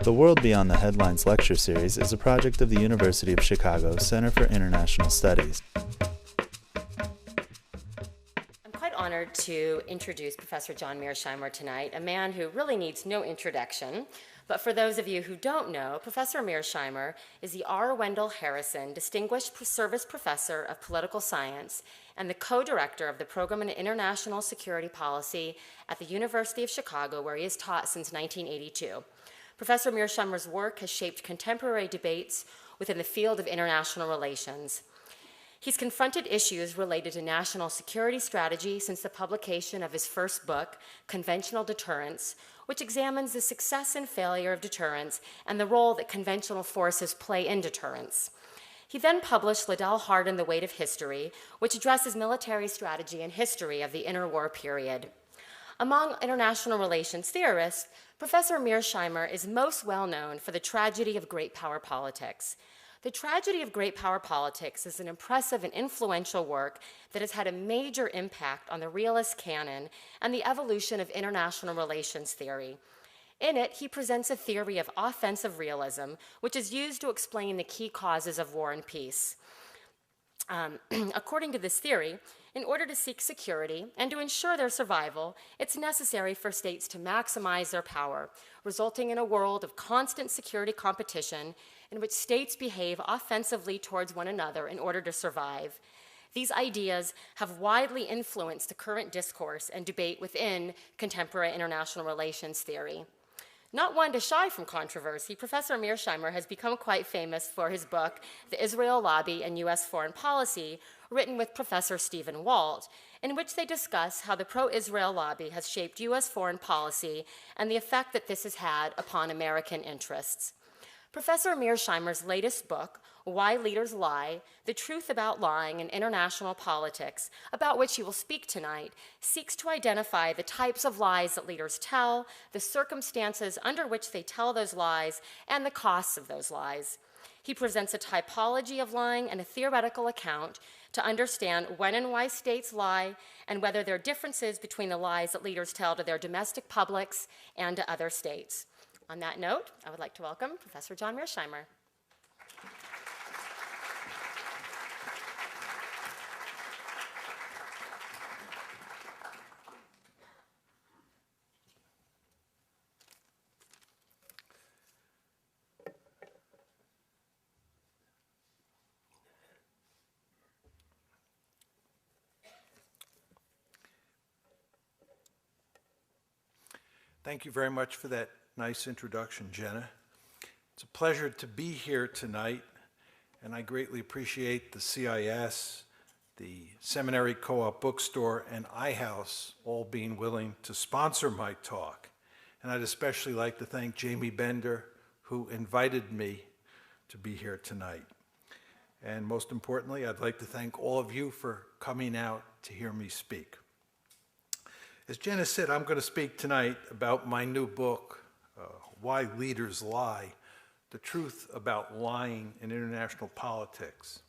The World Beyond the Headlines lecture series is a project of the University of Chicago Center for International Studies. I'm quite honored to introduce Professor John Mearsheimer tonight, a man who really needs no introduction. But for those of you who don't know, Professor Mearsheimer is the R. Wendell Harrison Distinguished Service Professor of Political Science and the co-director of the Program in International Security Policy at the University of Chicago, where he has taught since 1982. Professor Mearsheimer's work has shaped contemporary debates within the field of international relations. He's confronted issues related to national security strategy since the publication of his first book, Conventional Deterrence, which examines the success and failure of deterrence and the role that conventional forces play in deterrence. He then published Liddell Hardin, The Weight of History, which addresses military strategy and history of the interwar period. Among international relations theorists, Professor Mearsheimer is most well known for the tragedy of great power politics. The Tragedy of Great Power Politics is an impressive and influential work that has had a major impact on the realist canon and the evolution of international relations theory. In it, he presents a theory of offensive realism, which is used to explain the key causes of war and peace. According to this theory, in order to seek security and to ensure their survival, it's necessary for states to maximize their power, resulting in a world of constant security competition in which states behave offensively towards one another in order to survive. These ideas have widely influenced the current discourse and debate within contemporary international relations theory. Not one to shy from controversy, Professor Mearsheimer has become quite famous for his book, The Israel Lobby and U.S. Foreign Policy, written with Professor Stephen Walt, in which they discuss how the pro-Israel lobby has shaped U.S. foreign policy and the effect that this has had upon American interests. Professor Mearsheimer's latest book, Why Leaders Lie, The Truth About Lying in International Politics, about which he will speak tonight, seeks to identify the types of lies that leaders tell, the circumstances under which they tell those lies, and the costs of those lies. He presents a typology of lying and a theoretical account to understand when and why states lie and whether there are differences between the lies that leaders tell to their domestic publics and to other states. On that note, I would like to welcome Professor John Mearsheimer. Thank you very much for that nice introduction, Jenna. It's a pleasure to be here tonight, and I greatly appreciate the CIS, the Seminary Co-op Bookstore, and iHouse all being willing to sponsor my talk. And I'd especially like to thank Jamie Bender, who invited me to be here tonight. And most importantly, I'd like to thank all of you for coming out to hear me speak. As Jenna said, I'm going to speak tonight about my new book, Why Leaders Lie, The Truth About Lying in International Politics.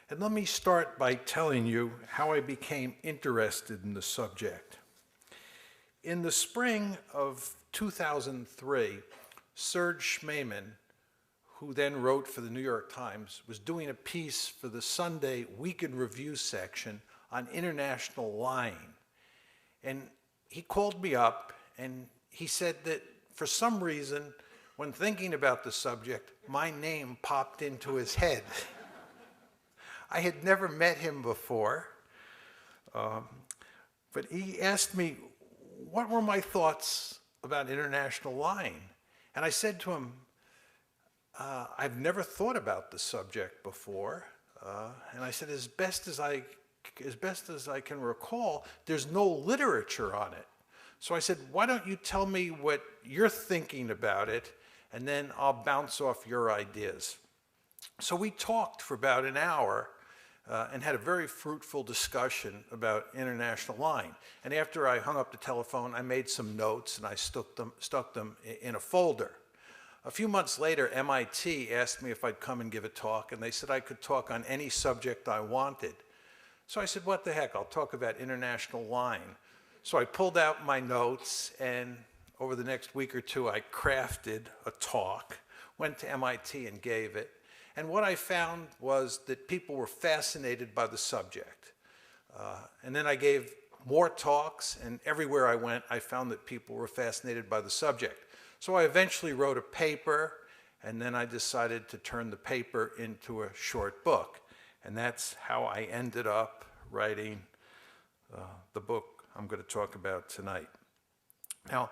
And let me start by telling you how I became interested in the subject. In the spring of 2003, Serge Schmemann, who then wrote for the New York Times, was doing a piece for the Sunday Week in Review section on international lying. And he called me up and he said that for some reason, when thinking about the subject, my name popped into his head. I had never met him before, but he asked me, what were my thoughts about international lying? And I said to him, I've never thought about the subject before. And I said, as best as I can recall, there's no literature on it. So I said, why don't you tell me what you're thinking about it, and then I'll bounce off your ideas. So we talked for about an hour and had a very fruitful discussion about international lying. And after I hung up the telephone, I made some notes and I stuck them in a folder. A few months later, MIT asked me if I'd come and give a talk, and they said I could talk on any subject I wanted. So I said, what the heck, I'll talk about international lying. So I pulled out my notes and over the next week or two, I crafted a talk, went to MIT and gave it. And what I found was that people were fascinated by the subject. And then I gave more talks, and everywhere I went, I found that people were fascinated by the subject. So I eventually wrote a paper, and then I decided to turn the paper into a short book. And that's how I ended up writing the book I'm going to talk about tonight. Now,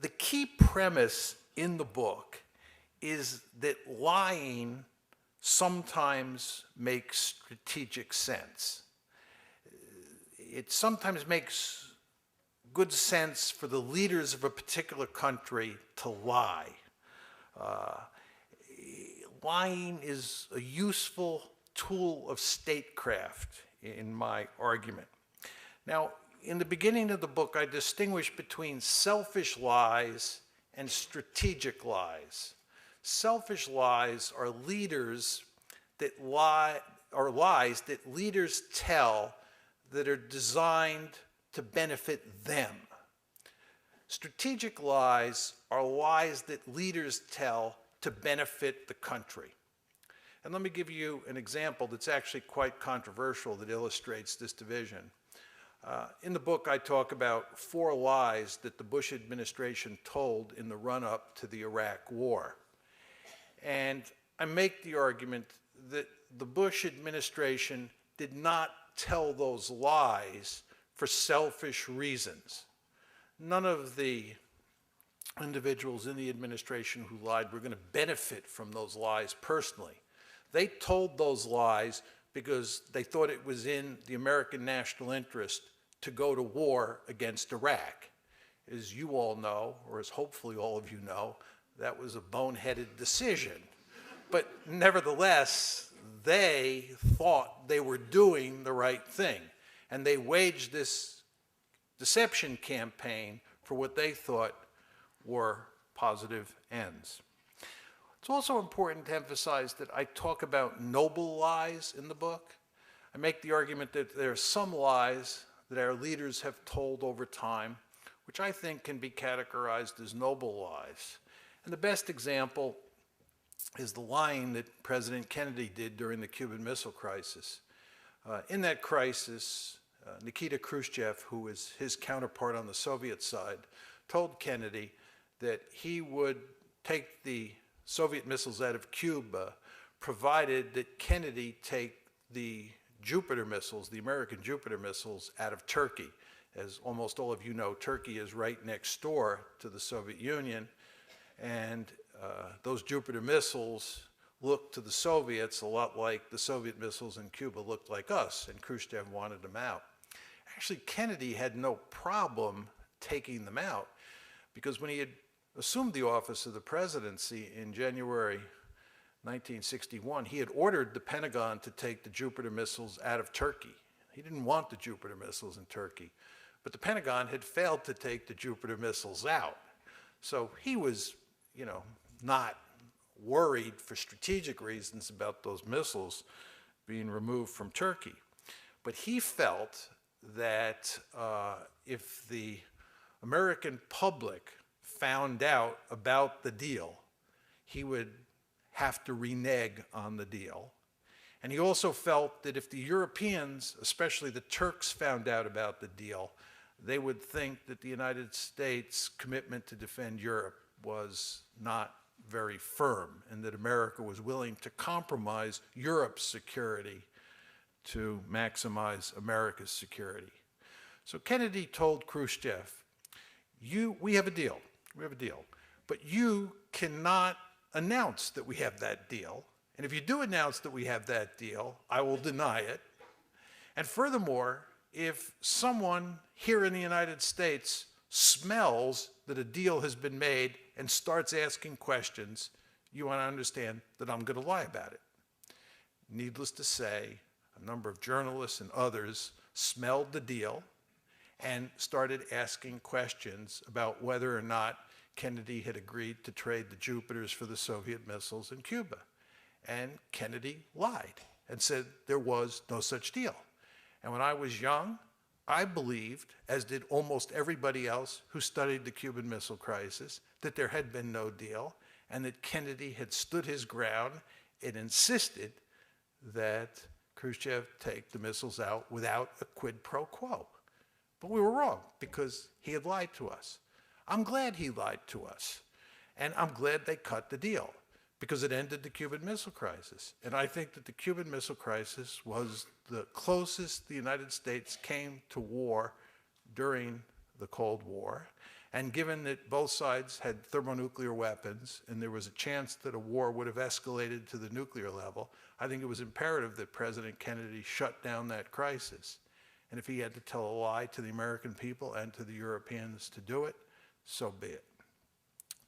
the key premise in the book is that lying sometimes makes strategic sense. It sometimes makes good sense for the leaders of a particular country to lie. Lying is a useful tool of statecraft, in my argument. Now, in the beginning of the book, I distinguish between selfish lies and strategic lies. Selfish lies are lies that leaders tell that are designed to benefit them. Strategic lies are lies that leaders tell to benefit the country. And let me give you an example that's actually quite controversial that illustrates this division. In the book, I talk about 4 lies that the Bush administration told in the run-up to the Iraq War. And I make the argument that the Bush administration did not tell those lies for selfish reasons. None of the individuals in the administration who lied were going to benefit from those lies personally. They told those lies because they thought it was in the American national interest to go to war against Iraq. As you all know, or as hopefully all of you know, that was a boneheaded decision. But nevertheless, they thought they were doing the right thing. And they waged this deception campaign for what they thought were positive ends. It's also important to emphasize that I talk about noble lies in the book. I make the argument that there are some lies that our leaders have told over time, which I think can be categorized as noble lies. And the best example is the lying that President Kennedy did during the Cuban Missile Crisis. In that crisis, Nikita Khrushchev, who was his counterpart on the Soviet side, told Kennedy that he would take the Soviet missiles out of Cuba, provided that Kennedy take the Jupiter missiles, the American Jupiter missiles, out of Turkey. As almost all of you know, Turkey is right next door to the Soviet Union, and those Jupiter missiles looked to the Soviets a lot like the Soviet missiles in Cuba looked like us, and Khrushchev wanted them out. Actually, Kennedy had no problem taking them out, because when he had assumed the office of the presidency in January 1961, he had ordered the Pentagon to take the Jupiter missiles out of Turkey. He didn't want the Jupiter missiles in Turkey, but the Pentagon had failed to take the Jupiter missiles out. So he was, not worried for strategic reasons about those missiles being removed from Turkey. But he felt that if the American public found out about the deal, he would have to renege on the deal. And he also felt that if the Europeans, especially the Turks, found out about the deal, they would think that the United States' commitment to defend Europe was not very firm, and that America was willing to compromise Europe's security to maximize America's security. So Kennedy told Khrushchev, we have a deal, but you cannot announce that we have that deal. And if you do announce that we have that deal, I will deny it. And furthermore, if someone here in the United States smells that a deal has been made and starts asking questions, you want to understand that I'm going to lie about it. Needless to say, a number of journalists and others smelled the deal and started asking questions about whether or not Kennedy had agreed to trade the Jupiters for the Soviet missiles in Cuba. And Kennedy lied and said there was no such deal. And when I was young, I believed, as did almost everybody else who studied the Cuban Missile Crisis, that there had been no deal and that Kennedy had stood his ground and insisted that Khrushchev take the missiles out without a quid pro quo. But we were wrong because he had lied to us. I'm glad he lied to us. And I'm glad they cut the deal because it ended the Cuban Missile Crisis. And I think that the Cuban Missile Crisis was the closest the United States came to war during the Cold War. And given that both sides had thermonuclear weapons and there was a chance that a war would have escalated to the nuclear level, I think it was imperative that President Kennedy shut down that crisis. And if he had to tell a lie to the American people and to the Europeans to do it, so be it.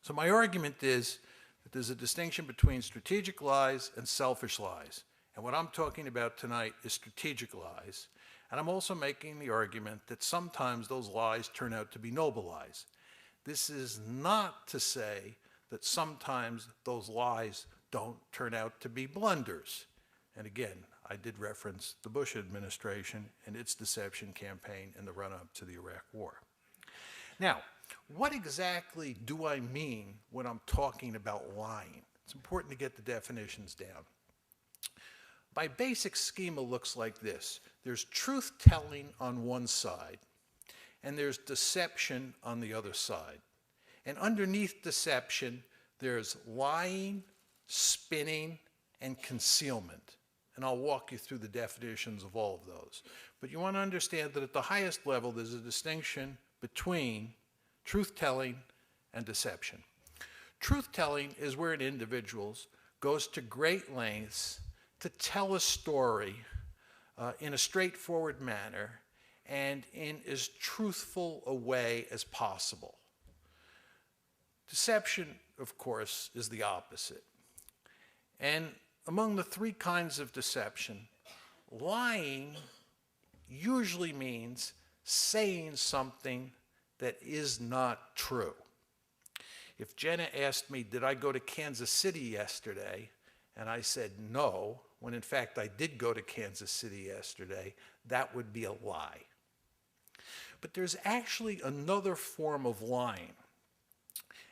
So my argument is that there's a distinction between strategic lies and selfish lies. And what I'm talking about tonight is strategic lies. And I'm also making the argument that sometimes those lies turn out to be noble lies. This is not to say that sometimes those lies don't turn out to be blunders. And again, I did reference the Bush administration and its deception campaign in the run-up to the Iraq War. Now, what exactly do I mean when I'm talking about lying? It's important to get the definitions down. My basic schema looks like this. There's truth-telling on one side, and there's deception on the other side. And underneath deception, there's lying, spinning, and concealment. And I'll walk you through the definitions of all of those. But you want to understand that at the highest level, there's a distinction between truth-telling and deception. Truth-telling is where an individual goes to great lengths to tell a story in a straightforward manner and in as truthful a way as possible. Deception, of course, is the opposite. And among the three kinds of deception, lying usually means saying something that is not true. If Jenna asked me, did I go to Kansas City yesterday? And I said no, when in fact I did go to Kansas City yesterday, that would be a lie. But there's actually another form of lying.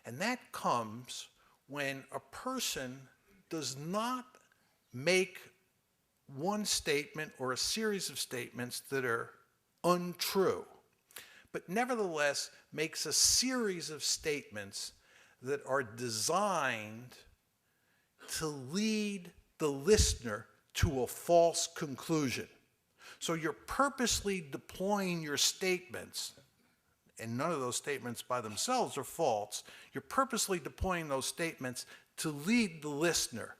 And that comes when a person does not make one statement or a series of statements that are untrue, but nevertheless makes a series of statements that are designed to lead the listener to a false conclusion. So you're purposely deploying your statements, and none of those statements by themselves are false. You're purposely deploying those statements to lead the listener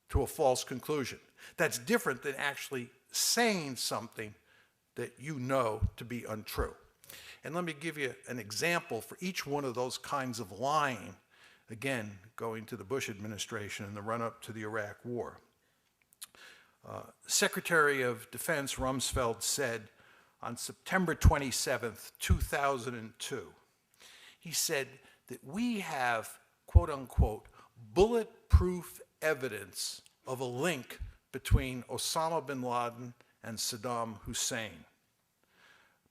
to a false conclusion. That's different than actually saying something that you know to be untrue. And let me give you an example for each one of those kinds of lying, again, going to the Bush administration and the run-up to the Iraq War. Secretary of Defense Rumsfeld said on September 27th, 2002, he said that we have, quote unquote, bulletproof evidence of a link between Osama bin Laden and Saddam Hussein.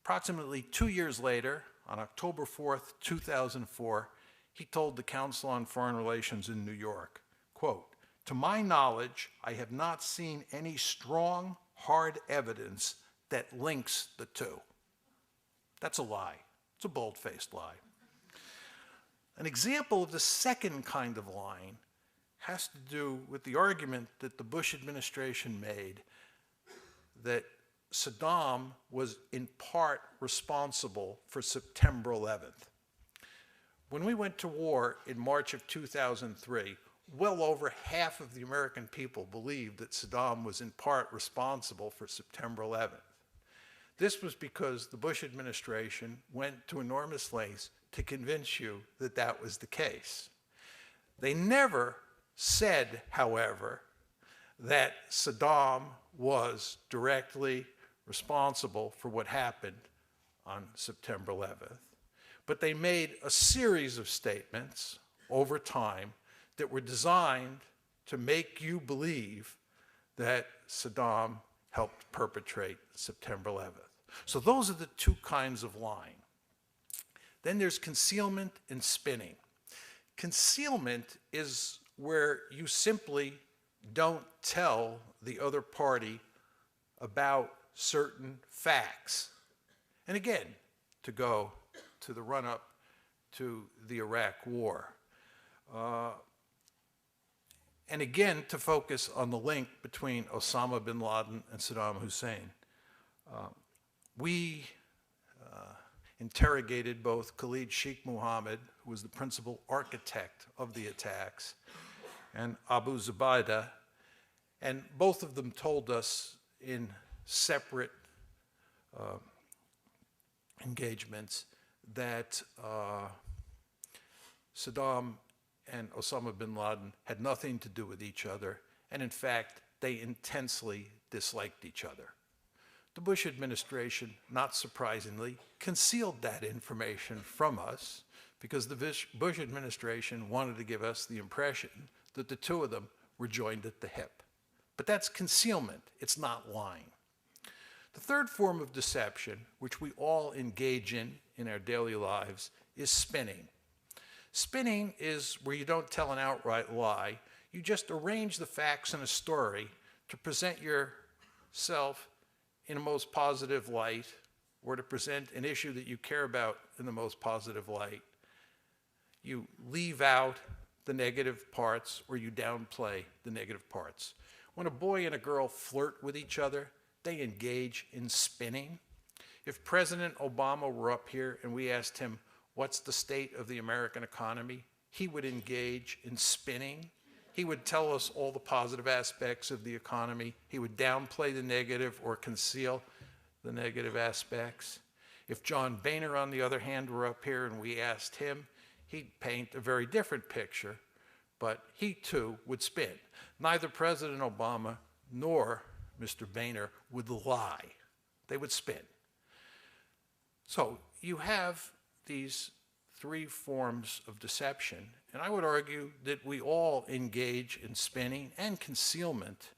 Approximately 2 years later, on October 4th, 2004, he told the Council on Foreign Relations in New York, quote, to my knowledge, I have not seen any strong, hard evidence that links the two. That's a lie. It's a bold-faced lie. An example of the second kind of lying has to do with the argument that the Bush administration made that Saddam was in part responsible for September 11th. When we went to war in March of 2003, well over half of the American people believed that Saddam was in part responsible for September 11th. This was because the Bush administration went to enormous lengths to convince you that that was the case. They never said, however, that Saddam was directly responsible for what happened on September 11th, but they made a series of statements over time that were designed to make you believe that Saddam helped perpetrate September 11th. So those are the two kinds of lying. Then there's concealment and spinning. Concealment is where you simply don't tell the other party about certain facts. And again, to go to the run-up to the Iraq War. And again, to focus on the link between Osama bin Laden and Saddam Hussein. We interrogated both Khalid Sheikh Mohammed, who was the principal architect of the attacks, and Abu Zubaydah, and both of them told us in separate engagements that Saddam and Osama bin Laden had nothing to do with each other, and in fact, they intensely disliked each other. The Bush administration, not surprisingly, concealed that information from us because the Bush administration wanted to give us the impression that the two of them were joined at the hip. But that's concealment, it's not lying. The third form of deception, which we all engage in our daily lives, is spinning. Spinning is where you don't tell an outright lie, you just arrange the facts in a story to present yourself in a most positive light, or to present an issue that you care about in the most positive light. You leave out the negative parts, or you downplay the negative parts. When a boy and a girl flirt with each other, they engage in spinning. If President Obama were up here and we asked him, what's the state of the American economy? He would engage in spinning. He would tell us all the positive aspects of the economy. He would downplay the negative or conceal the negative aspects. If John Boehner, on the other hand, were up here and we asked him, he'd paint a very different picture, but he too would spin. Neither President Obama nor Mr. Boehner would lie. They would spin. So you have these three forms of deception, and I would argue that we all engage in spinning and concealment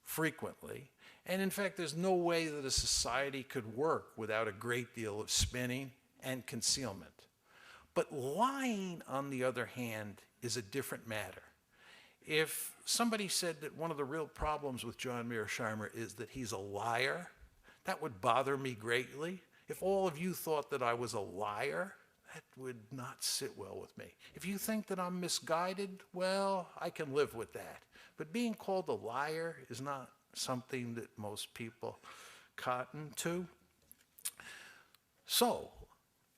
frequently. And in fact, there's no way that a society could work without a great deal of spinning and concealment. But lying, on the other hand, is a different matter. If somebody said that one of the real problems with John Mearsheimer is that he's a liar, that would bother me greatly. If all of you thought that I was a liar, that would not sit well with me. If you think that I'm misguided, well, I can live with that. But being called a liar is not something that most people cotton to. So,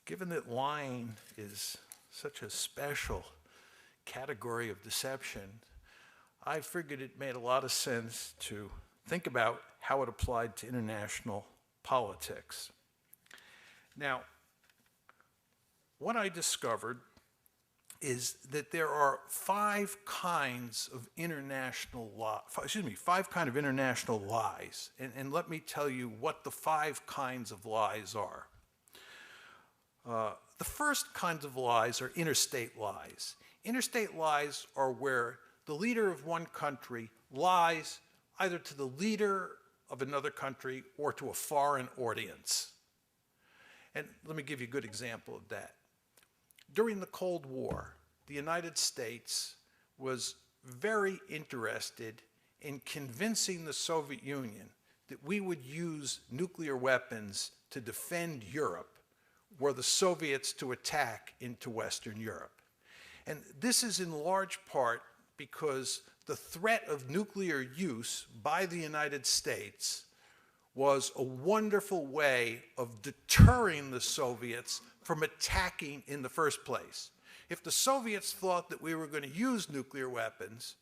given that lying is such a special category of deception, I figured it made a lot of sense to think about how it applied to international politics. Now, what I discovered is that there are five kinds of international lies. And let me tell you what the five kinds of lies are. The first kinds of lies are interstate lies. Interstate lies are where the leader of one country lies either to the leader of another country or to a foreign audience. And let me give you a good example of that. During the Cold War, the United States was very interested in convincing the Soviet Union that we would use nuclear weapons to defend Europe, were the Soviets to attack into Western Europe. And this is in large part because the threat of nuclear use by the United States was a wonderful way of deterring the Soviets from attacking in the first place. If the Soviets thought that we were going to use nuclear weapons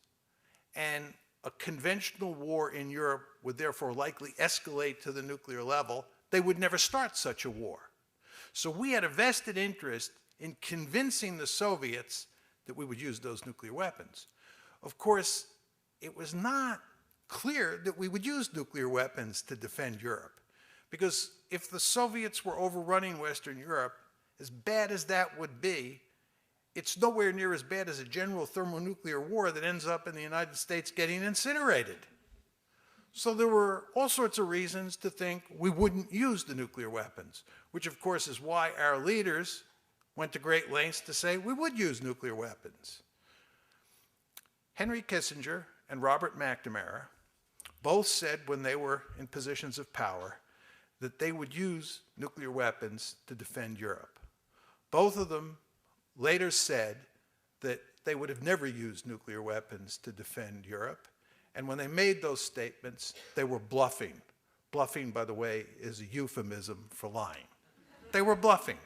and a conventional war in Europe would therefore likely escalate to the nuclear level, they would never start such a war. So we had a vested interest in convincing the Soviets that we would use those nuclear weapons. Of course, it was not clear that we would use nuclear weapons to defend Europe. Because if the Soviets were overrunning Western Europe, as bad as that would be, it's nowhere near as bad as a general thermonuclear war that ends up in the United States getting incinerated. So there were all sorts of reasons to think we wouldn't use the nuclear weapons, which of course is why our leaders went to great lengths to say we would use nuclear weapons. Henry Kissinger and Robert McNamara both said when they were in positions of power that they would use nuclear weapons to defend Europe. Both of them later said that they would have never used nuclear weapons to defend Europe. And when they made those statements, they were bluffing. Bluffing, by the way, is a euphemism for lying. They were bluffing.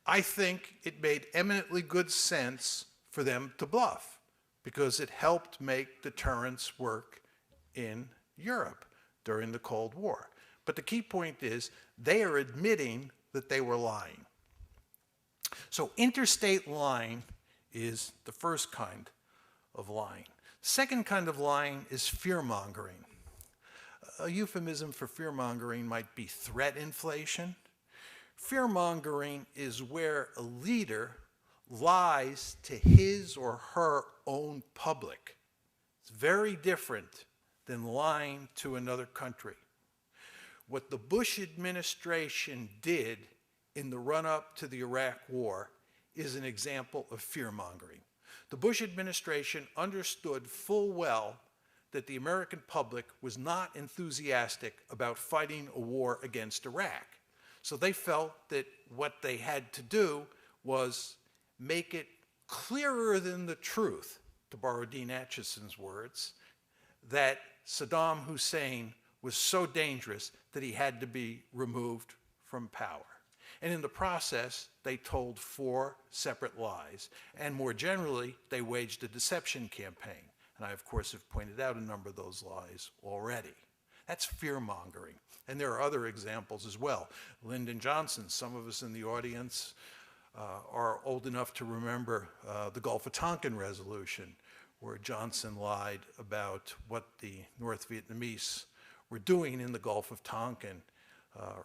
I think it made eminently good sense for them to bluff because it helped make deterrence work in Europe during the Cold War. But the key point is they are admitting that they were lying. So interstate lying is the first kind of lying. Second kind of lying is fear-mongering. A euphemism for fear-mongering might be threat inflation. Fear-mongering is where a leader lies to his or her own public. It's very different than lying to another country. What the Bush administration did in the run-up to the Iraq War is an example of fear-mongering. The Bush administration understood full well that the American public was not enthusiastic about fighting a war against Iraq. So they felt that what they had to do was make it clearer than the truth, to borrow Dean Acheson's words, that Saddam Hussein was so dangerous that he had to be removed from power. And in the process, they told 4 separate lies. And more generally, they waged a deception campaign. And I, of course, have pointed out a number of those lies already. That's fear-mongering. And there are other examples as well. Lyndon Johnson, some of us in the audience are old enough to remember the Gulf of Tonkin resolution, where Johnson lied about what the North Vietnamese were doing in the Gulf of Tonkin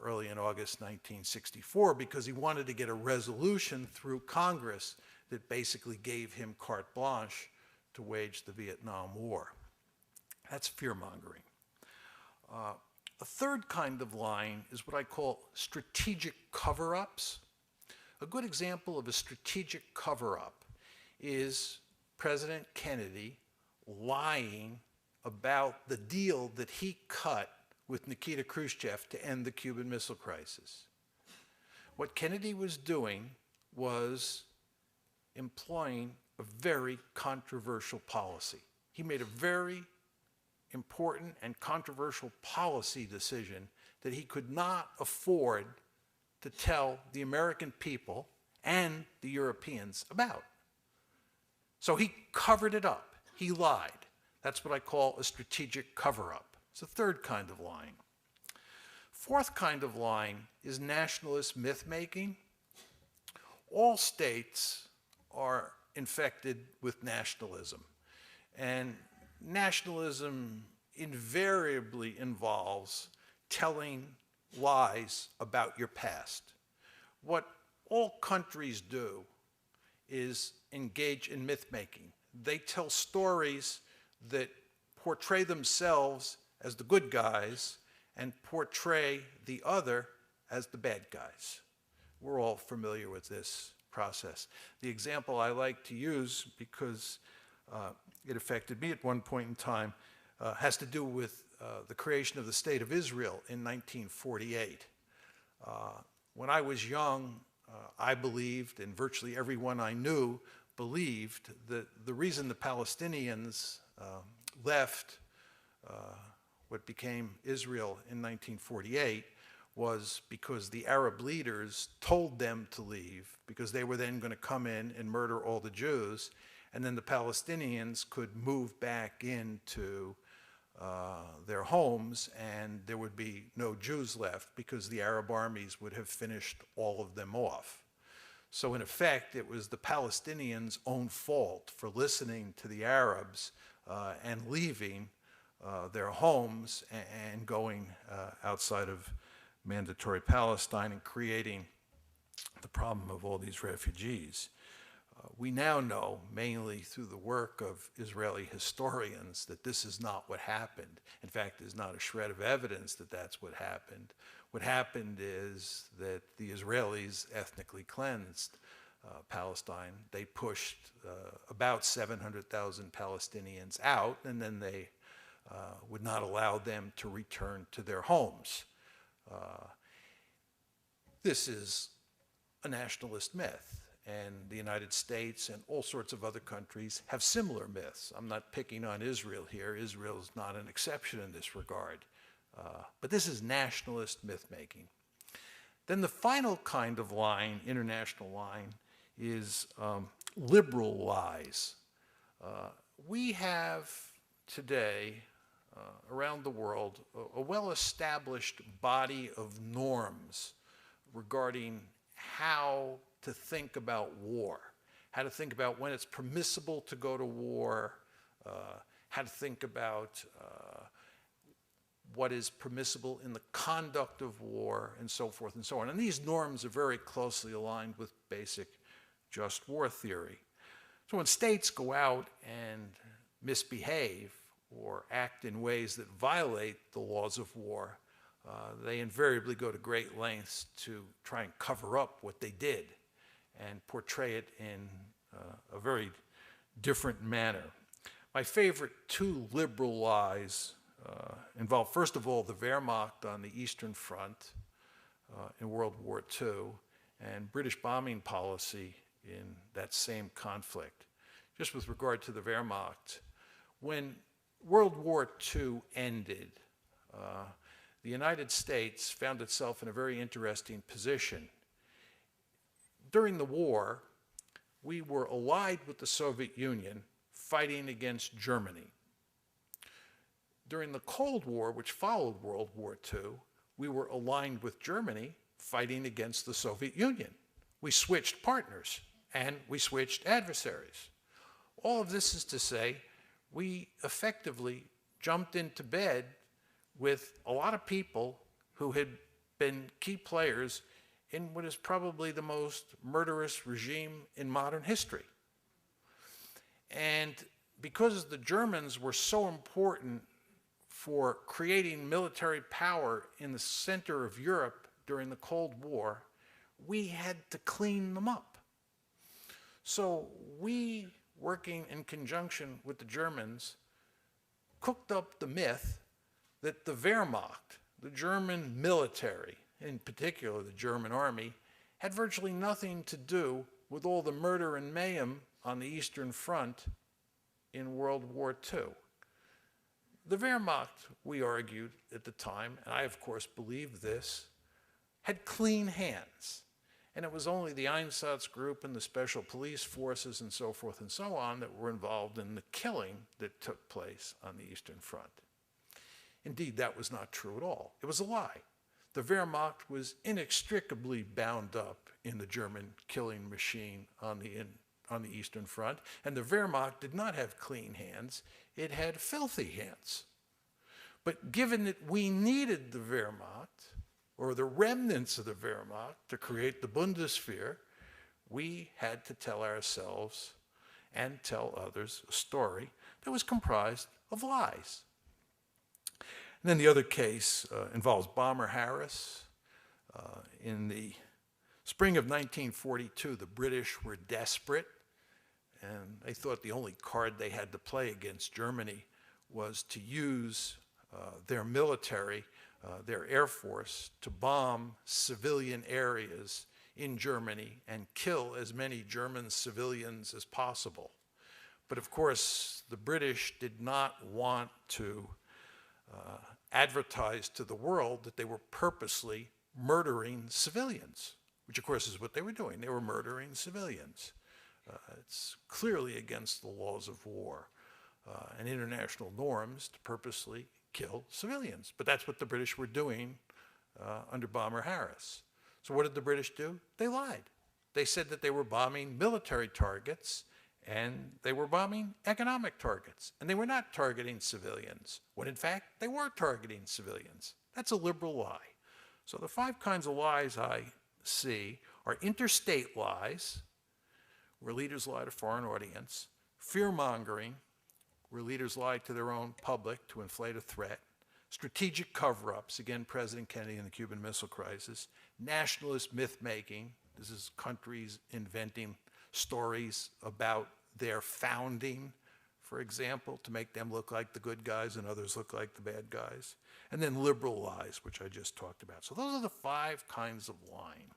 early in August 1964 because he wanted to get a resolution through Congress that basically gave him carte blanche to wage the Vietnam War. That's fear-mongering. A third kind of lying is what I call strategic cover-ups. A good example of a strategic cover-up is President Kennedy lying about the deal that he cut with Nikita Khrushchev to end the Cuban Missile Crisis. What Kennedy was doing was employing a very controversial policy. He made a very important and controversial policy decision that he could not afford to tell the American people and the Europeans about. So he covered it up. He lied. That's what I call a strategic cover-up. It's a third kind of lying. Fourth kind of lying is nationalist myth-making. All states are infected with nationalism. And nationalism invariably involves telling lies about your past. What all countries do is engage in myth-making. They tell stories that portray themselves as the good guys and portray the other as the bad guys. We're all familiar with this process. The example I like to use, because it affected me at one point in time, has to do with the creation of the State of Israel in 1948. When I was young, I believed, and virtually everyone I knew believed, that the reason the Palestinians left what became Israel in 1948 was because the Arab leaders told them to leave, because they were then going to come in and murder all the Jews, and then the Palestinians could move back into their homes, and there would be no Jews left because the Arab armies would have finished all of them off. So in effect, it was the Palestinians' own fault for listening to the Arabs and leaving their homes and going outside of mandatory Palestine and creating the problem of all these refugees. We now know, mainly through the work of Israeli historians, that this is not what happened. In fact, there's not a shred of evidence that that's what happened. What happened is that the Israelis ethnically cleansed Palestine. They pushed about 700,000 Palestinians out, and then they would not allow them to return to their homes. This is a nationalist myth, and the United States and all sorts of other countries have similar myths. I'm not picking on Israel here. Israel is not an exception in this regard. But this is nationalist myth-making. Then the final kind of line, international line, is liberal lies. We have today, around the world, a well-established body of norms regarding how to think about war, how to think about when it's permissible to go to war, how to think about what is permissible in the conduct of war, and so forth and so on. And these norms are very closely aligned with basic just war theory. So when states go out and misbehave or act in ways that violate the laws of war, they invariably go to great lengths to try and cover up what they did and portray it in a very different manner. My favorite two liberal lies involve, first of all, the Wehrmacht on the Eastern Front in World War II and British bombing policy in that same conflict. Just with regard to the Wehrmacht, when World War II ended, the United States found itself in a very interesting position. During the war, we were allied with the Soviet Union fighting against Germany. During the Cold War, which followed World War II, we were aligned with Germany fighting against the Soviet Union. We switched partners and we switched adversaries. All of this is to say, we effectively jumped into bed with a lot of people who had been key players in what is probably the most murderous regime in modern history. And because the Germans were so important for creating military power in the center of Europe during the Cold War, we had to clean them up. So we, working in conjunction with the Germans, cooked up the myth that the Wehrmacht, the German military, in particular the German army, had virtually nothing to do with all the murder and mayhem on the Eastern Front in World War II. The Wehrmacht, we argued at the time, and I of course believed this, had clean hands. And it was only the Einsatzgruppe and the special police forces and so forth and so on that were involved in the killing that took place on the Eastern Front. Indeed, that was not true at all. It was a lie. The Wehrmacht was inextricably bound up in the German killing machine on the Eastern Front, and the Wehrmacht did not have clean hands, it had filthy hands. But given that we needed the Wehrmacht, or the remnants of the Wehrmacht, to create the Bundeswehr, we had to tell ourselves and tell others a story that was comprised of lies. And then the other case involves Bomber Harris. In the spring of 1942, the British were desperate, and they thought the only card they had to play against Germany was to use their military, their air force, to bomb civilian areas in Germany and kill as many German civilians as possible. But of course, the British did not want to advertise to the world that they were purposely murdering civilians, which of course is what they were doing. They were murdering civilians. It's clearly against the laws of war and international norms to purposely kill civilians. But that's what the British were doing under Bomber Harris. So what did the British do? They lied. They said that they were bombing military targets and they were bombing economic targets. And they were not targeting civilians, when in fact they were targeting civilians. That's a liberal lie. So the 5 kinds of lies I see are interstate lies, where leaders lie to foreign audience, fear-mongering, where leaders lie to their own public to inflate a threat, strategic cover-ups, again, President Kennedy and the Cuban Missile Crisis, nationalist myth-making, this is countries inventing stories about their founding, for example, to make them look like the good guys and others look like the bad guys, and then liberal lies, which I just talked about. So those are the 5 kinds of lying.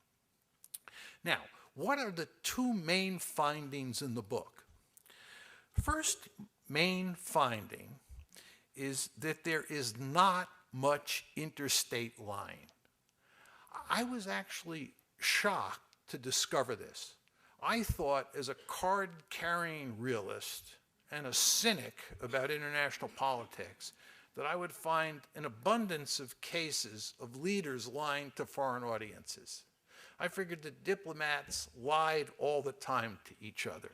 Now, what are the 2 main findings in the book? First main finding is that there is not much interstate lying. I was actually shocked to discover this. I thought, as a card-carrying realist and a cynic about international politics, that I would find an abundance of cases of leaders lying to foreign audiences. I figured that diplomats lied all the time to each other.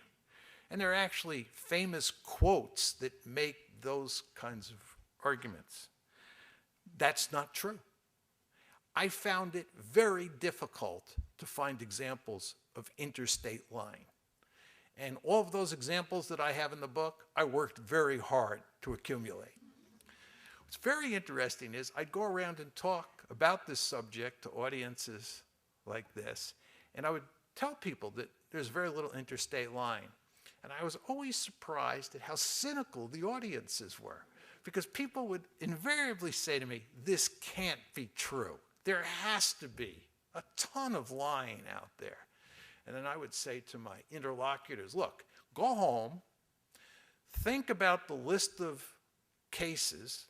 And there are actually famous quotes that make those kinds of arguments. That's not true. I found it very difficult to find examples of interstate lying. And all of those examples that I have in the book, I worked very hard to accumulate. What's very interesting is I'd go around and talk about this subject to audiences like this, and I would tell people that there's very little interstate lying. And I was always surprised at how cynical the audiences were, because people would invariably say to me, this can't be true. There has to be a ton of lying out there. And then I would say to my interlocutors, look, go home, think about the list of cases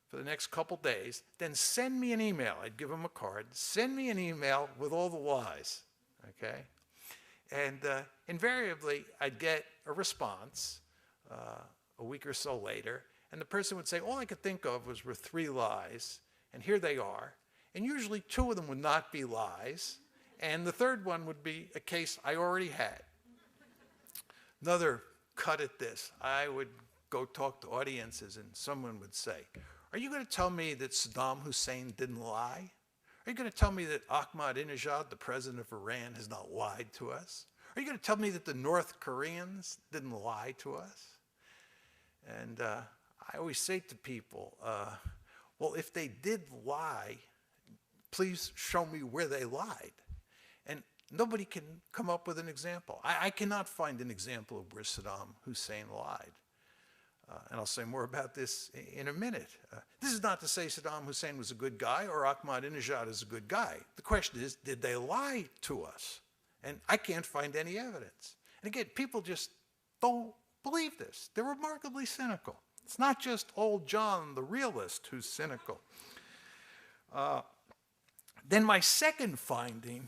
for the next couple days, then send me an email. I'd give them a card. Send me an email with all the lies, okay? And invariably, I'd get a response a week or so later, and the person would say, all I could think of were 3 lies, and here they are. And usually 2 of them would not be lies, and the third one would be a case I already had. Another cut at this, I would go talk to audiences, and someone would say, are you going to tell me that Saddam Hussein didn't lie? Are you going to tell me that Ahmadinejad, the president of Iran, has not lied to us? Are you going to tell me that the North Koreans didn't lie to us? And I always say to people, well, if they did lie, please show me where they lied. And nobody can come up with an example. I cannot find an example of where Saddam Hussein lied. And I'll say more about this in a minute. This is not to say Saddam Hussein was a good guy or Ahmadinejad is a good guy. The question is, did they lie to us? And I can't find any evidence. And again, people just don't believe this. They're remarkably cynical. It's not just old John, the realist, who's cynical. Then my second finding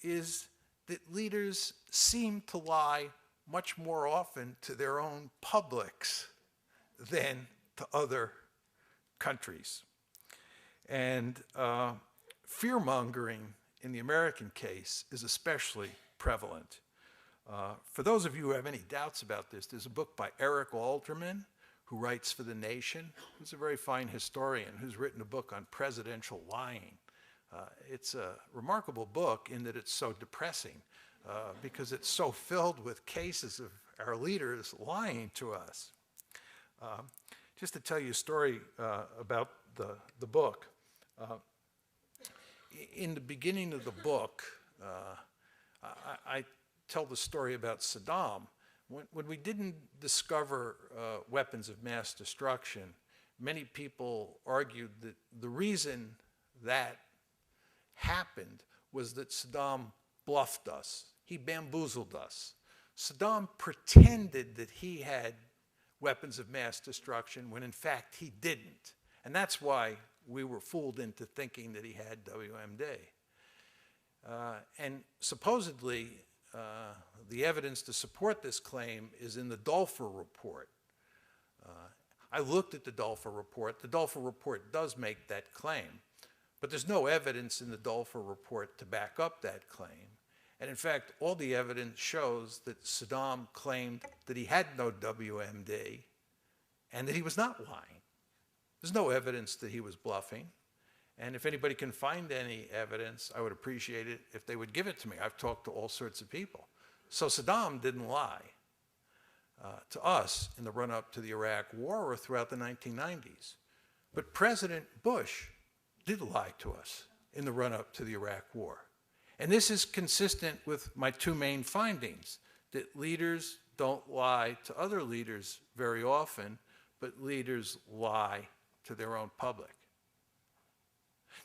is that leaders seem to lie much more often to their own publics than to other countries. And fear-mongering in the American case is especially prevalent. For those of you who have any doubts about this, there's a book by Eric Alderman, who writes for The Nation, who's a very fine historian, who's written a book on presidential lying. It's a remarkable book in that it's so depressing, because it's so filled with cases of our leaders lying to us. Just to tell you a story about the book. In the beginning of the book, I tell the story about Saddam. When we didn't discover weapons of mass destruction, many people argued that the reason that happened was that Saddam bluffed us. He bamboozled us. Saddam pretended that he had weapons of mass destruction when in fact he didn't. And that's why we were fooled into thinking that he had WMD. And supposedly, the evidence to support this claim is in the Dulfer report. I looked at the Dulfer report. The Dulfer report does make that claim, but there's no evidence in the Dulfer report to back up that claim. And in fact, all the evidence shows that Saddam claimed that he had no WMD and that he was not lying. There's no evidence that he was bluffing. And if anybody can find any evidence, I would appreciate it if they would give it to me. I've talked to all sorts of people. So Saddam didn't lie to us in the run-up to the Iraq War or throughout the 1990s. But President Bush did lie to us in the run-up to the Iraq War. And this is consistent with my two main findings, that leaders don't lie to other leaders very often, but leaders lie to their own public.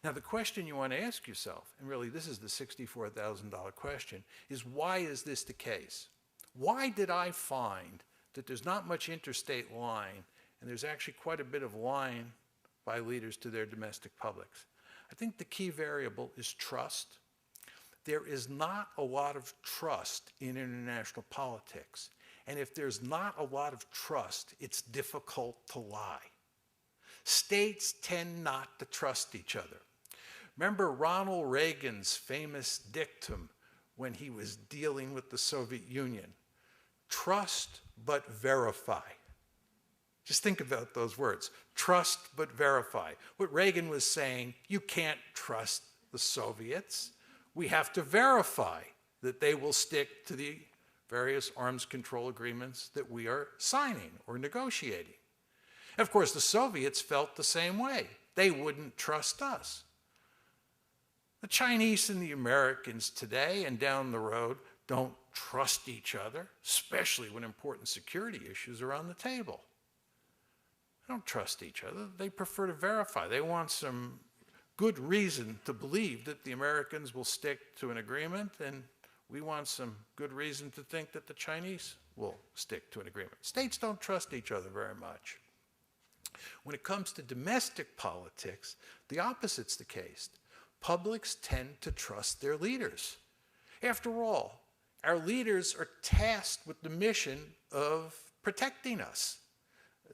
Now, the question you want to ask yourself, and really this is the $64,000 question, is why is this the case? Why did I find that there's not much interstate lying, and there's actually quite a bit of lying by leaders to their domestic publics? I think the key variable is trust. There is not a lot of trust in international politics. And if there's not a lot of trust, it's difficult to lie. States tend not to trust each other. Remember Ronald Reagan's famous dictum when he was dealing with the Soviet Union? Trust but verify. Just think about those words. Trust but verify. What Reagan was saying, you can't trust the Soviets. We have to verify that they will stick to the various arms control agreements that we are signing or negotiating. Of course, the Soviets felt the same way. They wouldn't trust us. The Chinese and the Americans today and down the road don't trust each other, especially when important security issues are on the table. They don't trust each other. They prefer to verify. They want some good reason to believe that the Americans will stick to an agreement, and we want some good reason to think that the Chinese will stick to an agreement. States don't trust each other very much. When it comes to domestic politics, the opposite's the case. Publics tend to trust their leaders. After all, our leaders are tasked with the mission of protecting us.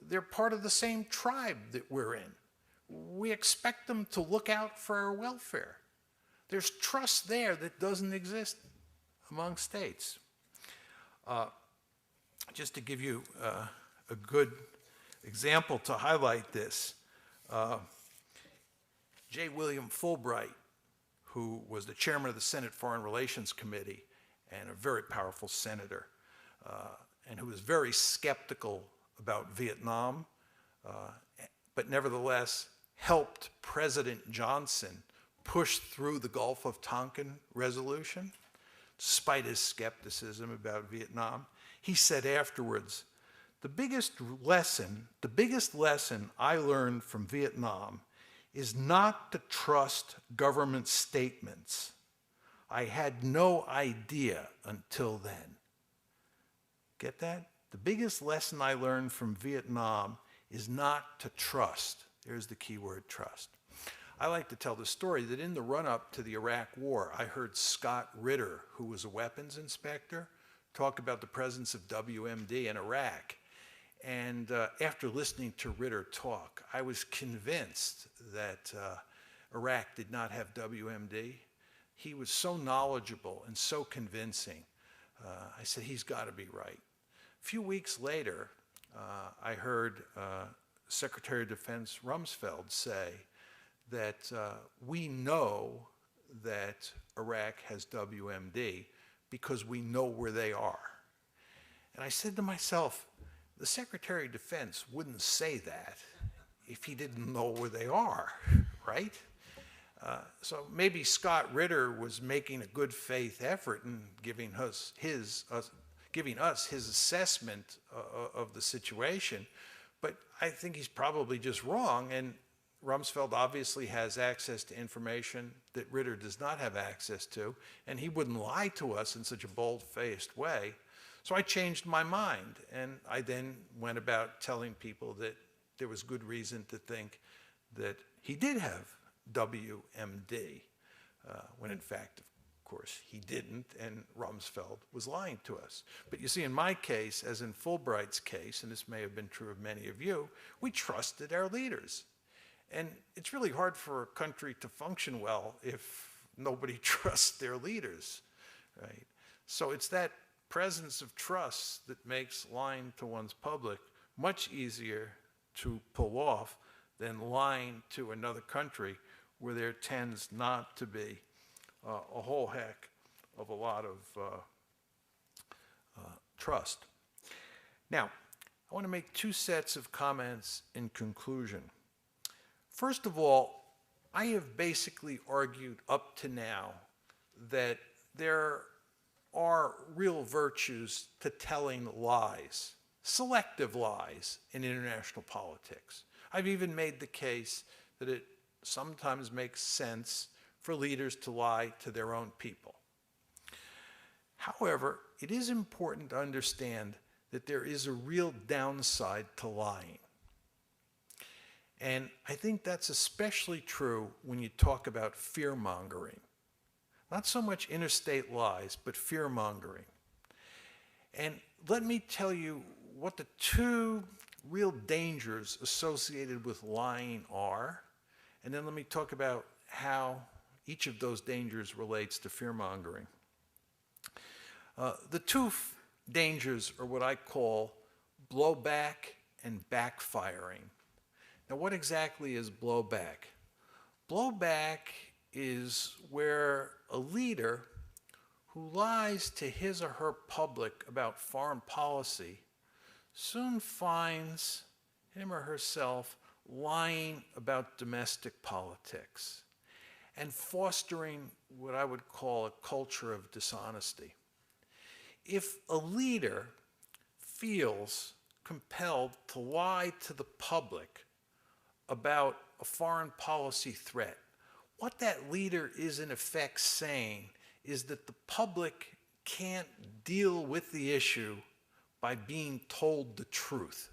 They're part of the same tribe that we're in. We expect them to look out for our welfare. There's trust there that doesn't exist among states. Just to give you a good example to highlight this, J. William Fulbright, who was the chairman of the Senate Foreign Relations Committee and a very powerful senator, and who was very skeptical about Vietnam, but nevertheless helped President Johnson push through the Gulf of Tonkin resolution, despite his skepticism about Vietnam. He said afterwards, the biggest lesson I learned from Vietnam is not to trust government statements. I had no idea until then. Get that? The biggest lesson I learned from Vietnam is not to trust. There's the key word, trust. I like to tell the story that in the run-up to the Iraq War, I heard Scott Ritter, who was a weapons inspector, talk about the presence of WMD in Iraq. And after listening to Ritter talk, I was convinced that Iraq did not have WMD. He was so knowledgeable and so convincing. I said, he's got to be right. A few weeks later, I heard Secretary of Defense Rumsfeld say that we know that Iraq has WMD because we know where they are. And I said to myself, the Secretary of Defense wouldn't say that if he didn't know where they are, right? So maybe Scott Ritter was making a good faith effort in giving us his assessment of the situation, but I think he's probably just wrong, and Rumsfeld obviously has access to information that Ritter does not have access to, and he wouldn't lie to us in such a bold-faced way. So I changed my mind, and I then went about telling people that there was good reason to think that he did have WMD, when in fact, of course, he didn't, and Rumsfeld was lying to us. But you see, in my case, as in Fulbright's case, and this may have been true of many of you, we trusted our leaders. And it's really hard for a country to function well if nobody trusts their leaders, right? So it's that presence of trust that makes lying to one's public much easier to pull off than lying to another country where there tends not to be a whole heck of a lot of trust. Now, I want to make two sets of comments in conclusion. First of all, I have basically argued up to now that there are real virtues to telling lies, selective lies in international politics. I've even made the case that it sometimes makes sense for leaders to lie to their own people. However, it is important to understand that there is a real downside to lying. And I think that's especially true when you talk about fear-mongering. Not so much interstate lies, but fear-mongering. And let me tell you what the two real dangers associated with lying are, and then let me talk about how each of those dangers relates to fear-mongering. The two dangers are what I call blowback and backfiring. Now, what exactly is blowback? Blowback is where a leader who lies to his or her public about foreign policy soon finds him or herself lying about domestic politics and fostering what I would call a culture of dishonesty. If a leader feels compelled to lie to the public about a foreign policy threat, what that leader is in effect saying is that the public can't deal with the issue by being told the truth.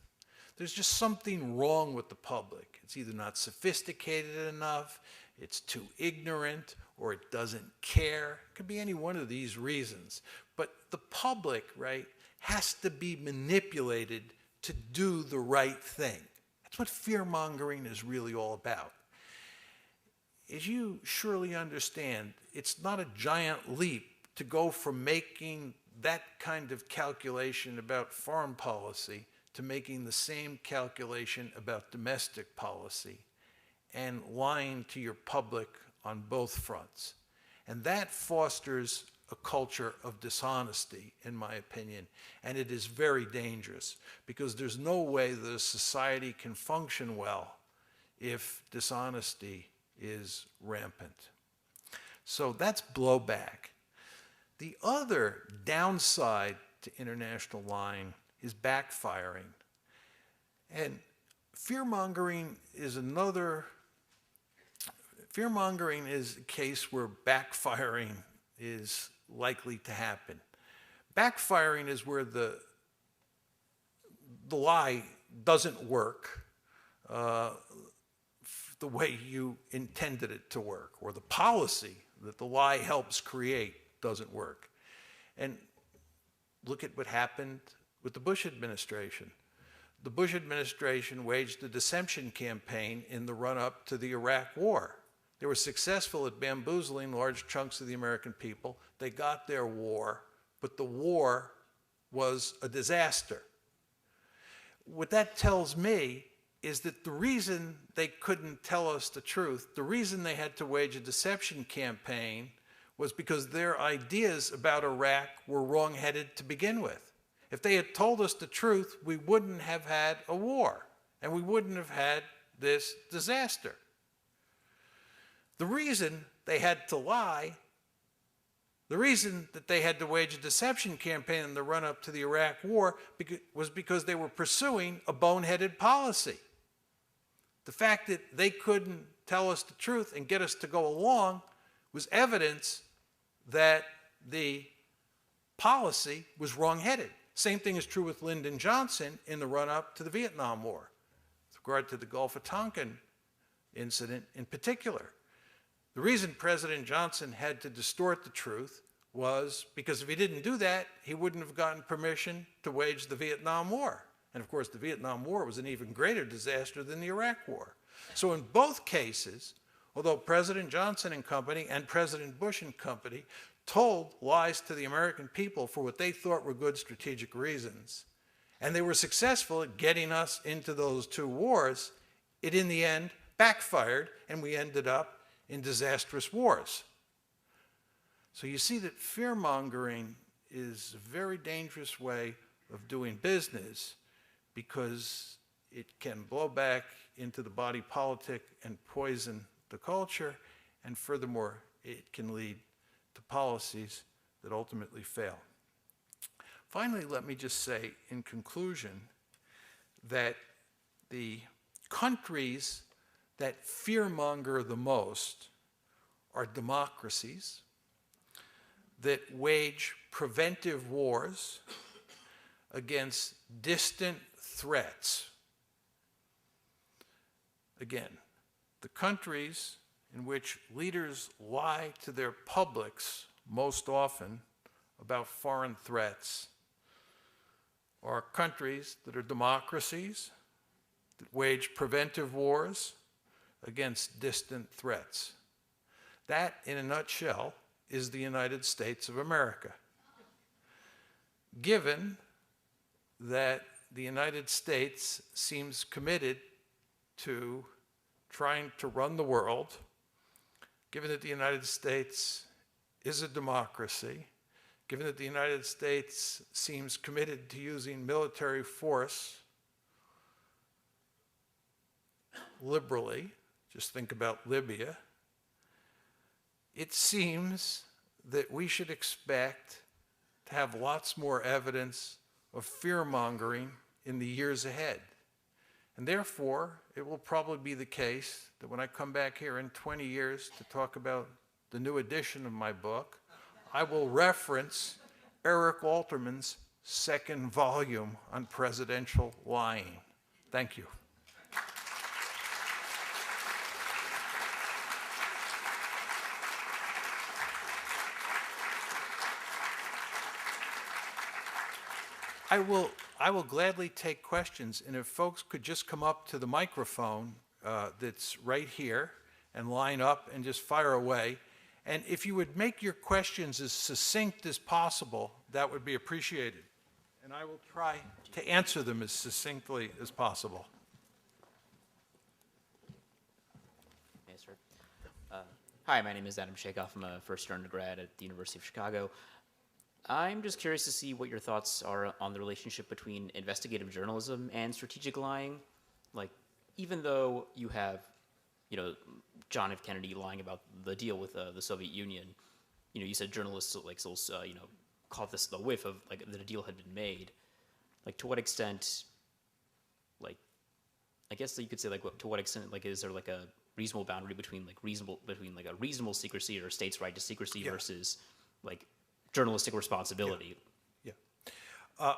There's just something wrong with the public. It's either not sophisticated enough, it's too ignorant, or it doesn't care. It could be any one of these reasons. But the public, right, has to be manipulated to do the right thing. That's what fear-mongering is really all about. As you surely understand, it's not a giant leap to go from making that kind of calculation about foreign policy to making the same calculation about domestic policy and lying to your public on both fronts. And that fosters a culture of dishonesty, in my opinion, and it is very dangerous because there's no way that a society can function well if dishonesty is rampant. So that's blowback. The other downside to international lying is backfiring. And fear-mongering is a case where backfiring is likely to happen. Backfiring is where the lie doesn't work the way you intended it to work, or the policy that the lie helps create doesn't work. And look at what happened with the Bush administration. The Bush administration waged a deception campaign in the run-up to the Iraq War. They were successful at bamboozling large chunks of the American people. They got their war, but the war was a disaster. What that tells me is that the reason they couldn't tell us the truth, the reason they had to wage a deception campaign was because their ideas about Iraq were wrong-headed to begin with. If they had told us the truth, we wouldn't have had a war, and we wouldn't have had this disaster. The reason they had to lie, the reason that they had to wage a deception campaign in the run-up to the Iraq War was because they were pursuing a boneheaded policy. The fact that they couldn't tell us the truth and get us to go along was evidence that the policy was wrong-headed. Same thing is true with Lyndon Johnson in the run-up to the Vietnam War, with regard to the Gulf of Tonkin incident in particular. The reason President Johnson had to distort the truth was because if he didn't do that, he wouldn't have gotten permission to wage the Vietnam War. And of course, the Vietnam War was an even greater disaster than the Iraq War. So in both cases, although President Johnson and company and President Bush and company told lies to the American people for what they thought were good strategic reasons, and they were successful at getting us into those two wars, it in the end backfired, and we ended up in disastrous wars. So you see that fear-mongering is a very dangerous way of doing business because it can blow back into the body politic and poison the culture, and furthermore, it can lead to policies that ultimately fail. Finally, let me just say in conclusion that the countries that fearmonger the most are democracies that wage preventive wars against distant threats. Again, the countries in which leaders lie to their publics most often about foreign threats are countries that are democracies that wage preventive wars against distant threats. That, in a nutshell, is the United States of America. Given that the United States seems committed to trying to run the world, given that the United States is a democracy, given that the United States seems committed to using military force liberally, just think about Libya, it seems that we should expect to have lots more evidence of fear-mongering in the years ahead. And therefore, it will probably be the case that when I come back here in 20 years to talk about the new edition of my book, I will reference Eric Alterman's second volume on presidential lying. Thank you. I will gladly take questions, and if folks could just come up to the microphone that's right here and line up and just fire away. And if you would make your questions as succinct as possible, that would be appreciated. And I will try to answer them as succinctly as possible. Yes, sir. Hi, my name is Adam Shakoff. I'm a first-year undergrad at the University of Chicago. I'm just curious to see what your thoughts are on the relationship between investigative journalism and strategic lying. Like, even though you have, John F. Kennedy lying about the deal with the Soviet Union, you said journalists caught this the whiff of that a deal had been made. Like, to what extent, I guess that you could say to what extent is there a reasonable boundary between a reasonable secrecy or a state's right to secrecy versus journalistic responsibility? Yeah.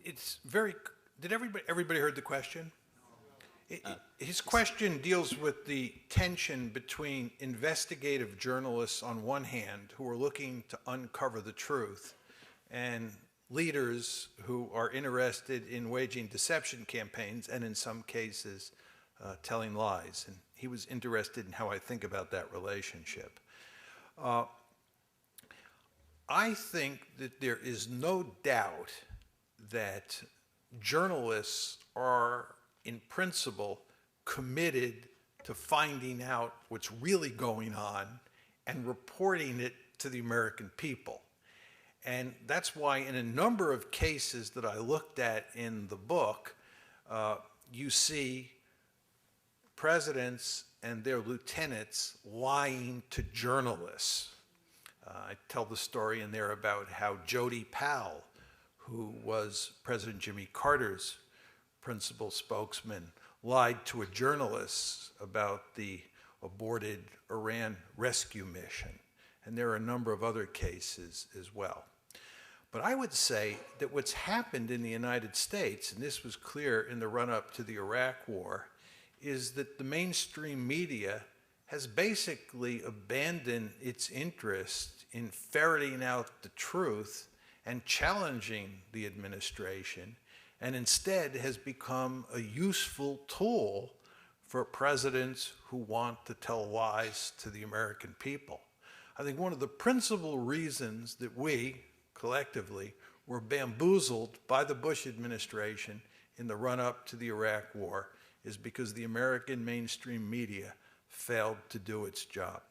It's very. Did everybody heard the question? His question deals with the tension between investigative journalists on one hand, who are looking to uncover the truth, and leaders who are interested in waging deception campaigns and in some cases telling lies. And he was interested in how I think about that relationship. I think that there is no doubt that journalists are, in principle, committed to finding out what's really going on and reporting it to the American people. And that's why in a number of cases that I looked at in the book, you see presidents and their lieutenants lying to journalists. I tell the story in there about how Jody Powell, who was President Jimmy Carter's principal spokesman, lied to a journalist about the aborted Iran rescue mission. And there are a number of other cases as well. But I would say that what's happened in the United States, and this was clear in the run-up to the Iraq War, is that the mainstream media has basically abandoned its interest in ferreting out the truth and challenging the administration, and instead has become a useful tool for presidents who want to tell lies to the American people. I think one of the principal reasons that we, collectively, were bamboozled by the Bush administration in the run-up to the Iraq War is because the American mainstream media failed to do its job.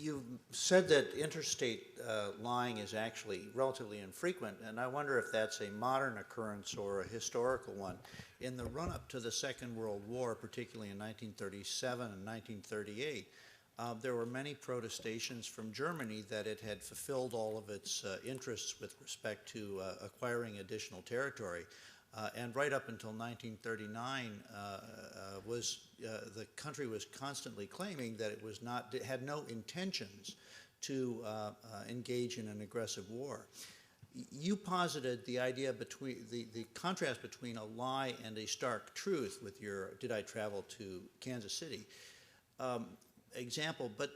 You've said that interstate lying is actually relatively infrequent, and I wonder if that's a modern occurrence or a historical one. In the run-up to the Second World War, particularly in 1937 and 1938, there were many protestations from Germany that it had fulfilled all of its interests with respect to acquiring additional territory. And right up until 1939, the country was constantly claiming that it had no intentions to engage in an aggressive war. You posited the idea between the contrast between a lie and a stark truth with your "Did I travel to Kansas City?" Example, but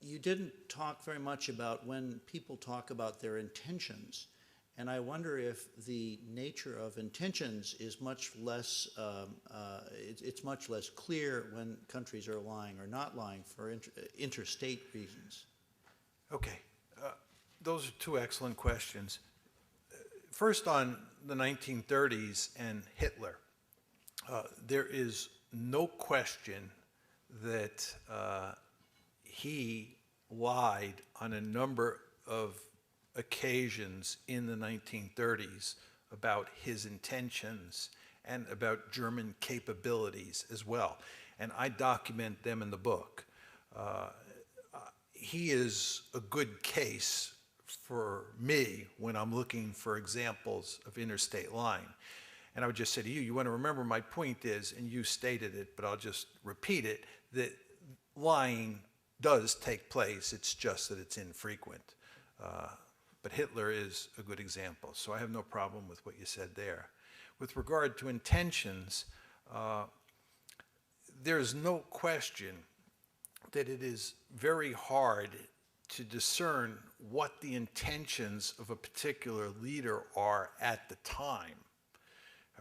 you didn't talk very much about when people talk about their intentions. And I wonder if the nature of intentions is much less, it's much less clear when countries are lying or not lying for interstate reasons. Okay, those are two excellent questions. First, on the 1930s and Hitler, there is no question that he lied on a number of occasions in the 1930s about his intentions and about German capabilities as well. And I document them in the book. He is a good case for me when I'm looking for examples of interstate lying. And I would just say to you, you want to remember my point is, and you stated it, but I'll just repeat it, that lying does take place, it's just that it's infrequent. But Hitler is a good example, so I have no problem with what you said there. With regard to intentions, there's no question that it is very hard to discern what the intentions of a particular leader are at the time.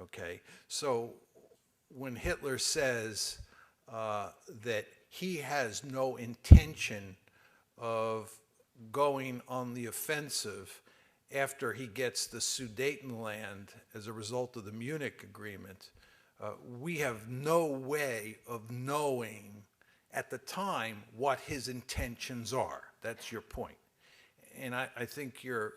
Okay, so when Hitler says that he has no intention of going on the offensive after he gets the Sudetenland as a result of the Munich Agreement, we have no way of knowing at the time what his intentions are. That's your point. And I think you're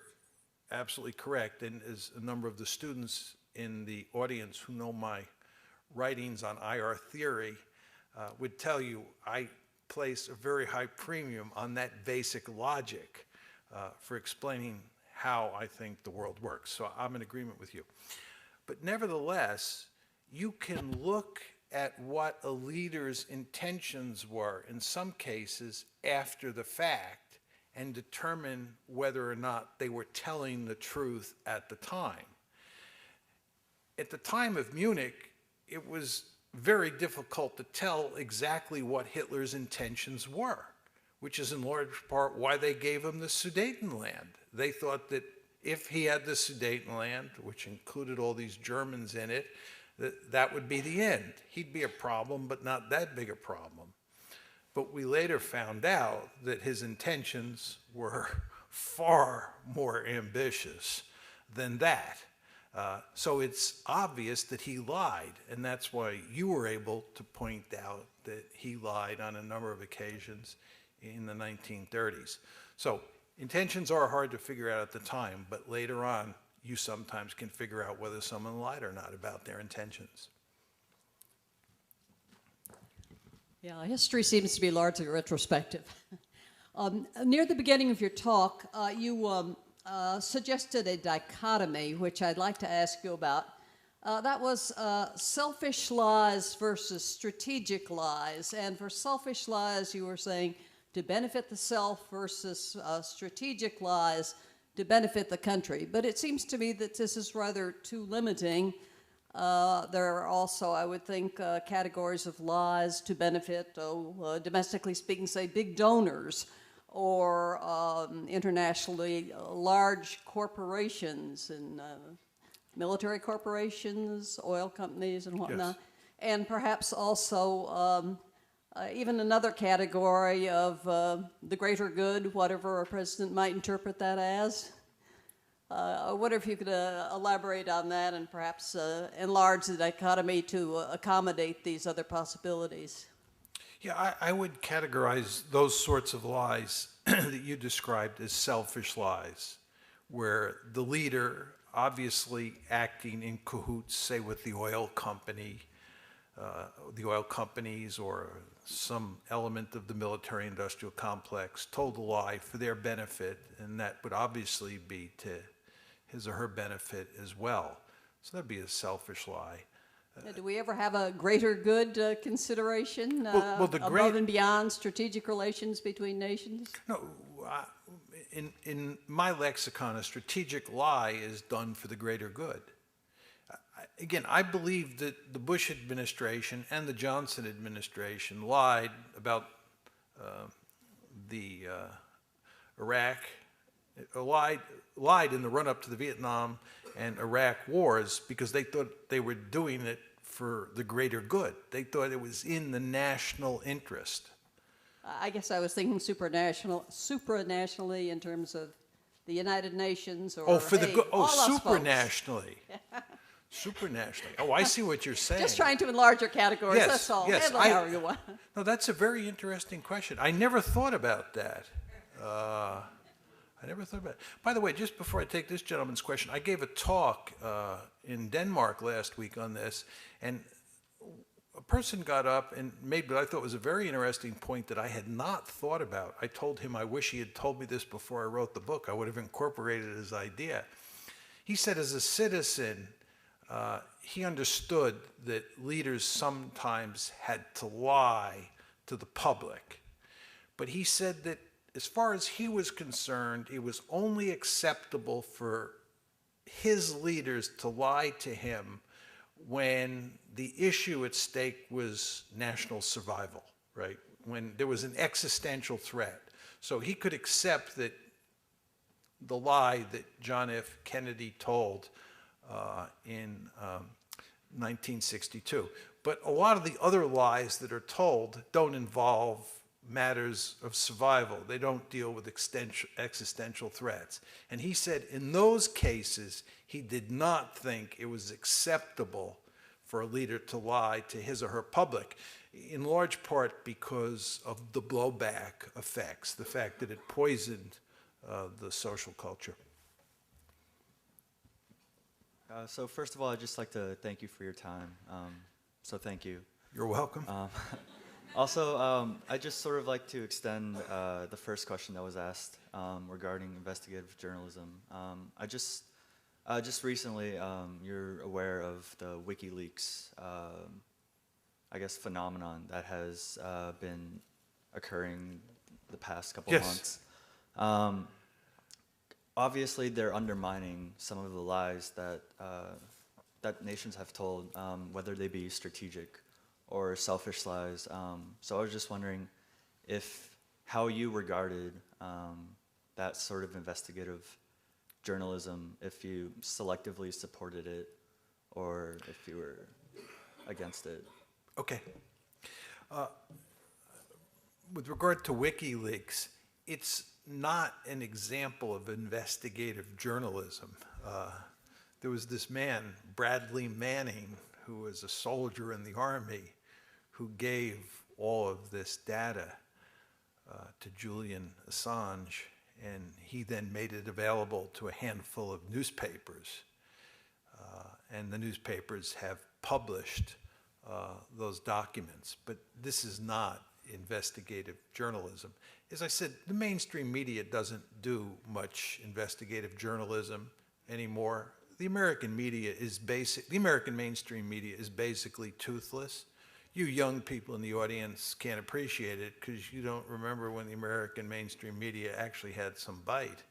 absolutely correct. And as a number of the students in the audience who know my writings on IR theory would tell you, I place a very high premium on that basic logic for explaining how I think the world works. So I'm in agreement with you. But nevertheless, you can look at what a leader's intentions were, in some cases, after the fact, and determine whether or not they were telling the truth at the time. At the time of Munich, it was very difficult to tell exactly what Hitler's intentions were, which is in large part why they gave him the Sudetenland. They thought that if he had the Sudetenland, which included all these Germans in it, that would be the end. He'd be a problem, but not that big a problem. But we later found out that his intentions were far more ambitious than that. So it's obvious that he lied, and that's why you were able to point out that he lied on a number of occasions in the 1930s. So intentions are hard to figure out at the time, but later on, you sometimes can figure out whether someone lied or not about their intentions. Yeah, history seems to be largely retrospective. Near the beginning of your talk, you suggested a dichotomy, which I'd like to ask you about. That was selfish lies versus strategic lies. And for selfish lies, you were saying to benefit the self versus strategic lies to benefit the country. But it seems to me that this is rather too limiting. There are also, I would think, categories of lies to benefit, domestically speaking, say, big donors, or internationally large corporations and military corporations, oil companies and whatnot. Yes. And perhaps also even another category of the greater good, whatever a president might interpret that as. I wonder if you could elaborate on that and perhaps enlarge the dichotomy to accommodate these other possibilities. Yeah, I would categorize those sorts of lies that you described as selfish lies, where the leader, obviously acting in cahoots, say with the oil companies or some element of the military-industrial complex, told a lie for their benefit, and that would obviously be to his or her benefit as well. So that'd be a selfish lie. Do we ever have a greater good consideration above and beyond strategic relations between nations? No, in my lexicon, a strategic lie is done for the greater good. Again, I believe that the Bush administration and the Johnson administration lied about the Iraq, lied in the run-up to the Vietnam and Iraq wars because they thought they were doing it for the greater good. They thought it was in the national interest. I guess I was thinking supranationally in terms of the United Nations or supranationally. Supranationally. Oh, I see what you're saying. Just trying to enlarge your categories, Yes, that's all. yes, Handle it however you want. No, that's a very interesting question. I never thought about that. I never thought about it. By the way, just before I take this gentleman's question, I gave a talk in Denmark last week on this, and a person got up and made what I thought was a very interesting point that I had not thought about. I told him I wish he had told me this before I wrote the book. I would have incorporated his idea. He said as a citizen, he understood that leaders sometimes had to lie to the public. But he said that as far as he was concerned, it was only acceptable for his leaders to lie to him when the issue at stake was national survival, right? When there was an existential threat. So he could accept that the lie that John F. Kennedy told in 1962. But a lot of the other lies that are told don't involve matters of survival. They don't deal with existential threats. And he said in those cases, he did not think it was acceptable for a leader to lie to his or her public, in large part because of the blowback effects, the fact that it poisoned the social culture. So first of all, I'd just like to thank you for your time. So thank you. You're welcome. Also, I'd just sort of like to extend the first question that was asked regarding investigative journalism. Just recently, you're aware of the WikiLeaks, I guess, phenomenon that has been occurring the past couple of months. Obviously, they're undermining some of the lies that that nations have told, whether they be strategic or selfish lies. So I was just wondering how you regarded that sort of investigative journalism, if you selectively supported it or if you were against it. Okay. With regard to WikiLeaks, it's not an example of investigative journalism. There was this man, Bradley Manning, who was a soldier in the Army, who gave all of this data to Julian Assange, and he then made it available to a handful of newspapers. And the newspapers have published those documents. But this is not investigative journalism. As I said, the mainstream media doesn't do much investigative journalism anymore. The American media is the American mainstream media is basically toothless. You young people in the audience can't appreciate it because you don't remember when the American mainstream media actually had some bite.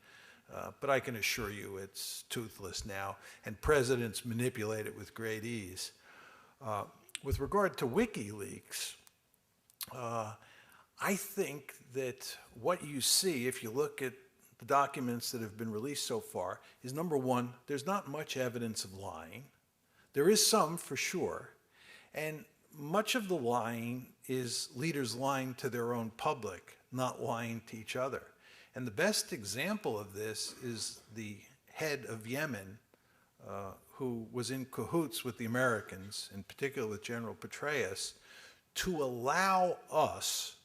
But I can assure you it's toothless now, and presidents manipulate it with great ease. With regard to WikiLeaks, I think that what you see, if you look at the documents that have been released so far, is number one, there's not much evidence of lying. There is some for sure, and much of the lying is leaders lying to their own public, not lying to each other. And the best example of this is the head of Yemen, who was in cahoots with the Americans, in particular with General Petraeus, to allow us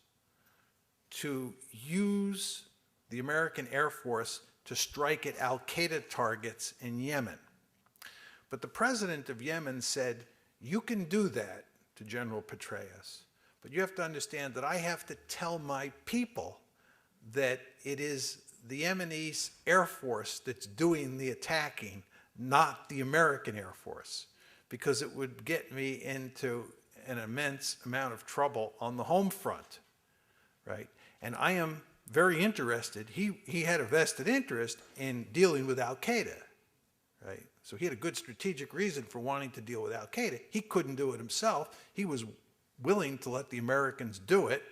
to use the American Air Force to strike at al-Qaeda targets in Yemen. But the president of Yemen said, you can do that to General Petraeus, but you have to understand that I have to tell my people that it is the Yemenese Air Force that's doing the attacking, not the American Air Force, because it would get me into an immense amount of trouble on the home front, right? And I am very interested. He had a vested interest in dealing with al-Qaeda, right? So he had a good strategic reason for wanting to deal with al-Qaeda. He couldn't do it himself. He was willing to let the Americans do it,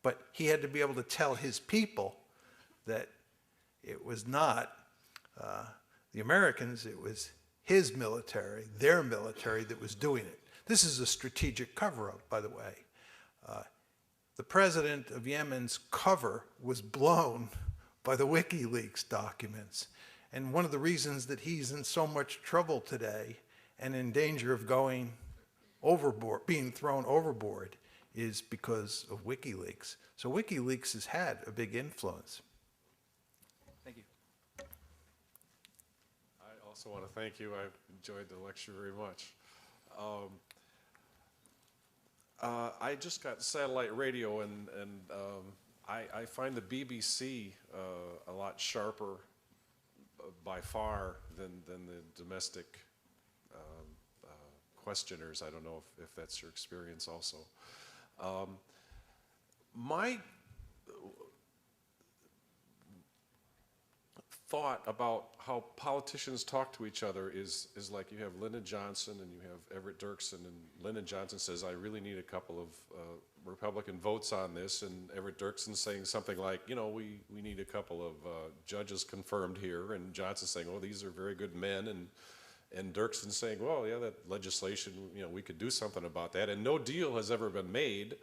but he had to be able to tell his people that it was not the Americans, it was his military, their military that was doing it. This is a strategic cover-up, by the way. The president of Yemen's cover was blown by the WikiLeaks documents. And one of the reasons that he's in so much trouble today and in danger of going overboard, being thrown overboard, is because of WikiLeaks. So WikiLeaks has had a big influence. Thank you. I also want to thank you. I enjoyed the lecture very much. I just got satellite radio, and I find the BBC a lot sharper by far than the domestic questioners. I don't know if that's your experience also. My thought about how politicians talk to each other is like you have Lyndon Johnson and you have Everett Dirksen, and Lyndon Johnson says, I really need a couple of Republican votes on this, and Everett Dirksen saying something like, you know, we need a couple of judges confirmed here, and Johnson saying, oh, these are very good men, and Dirksen saying, well, yeah, that legislation, you know, we could do something about that, and no deal has ever been made,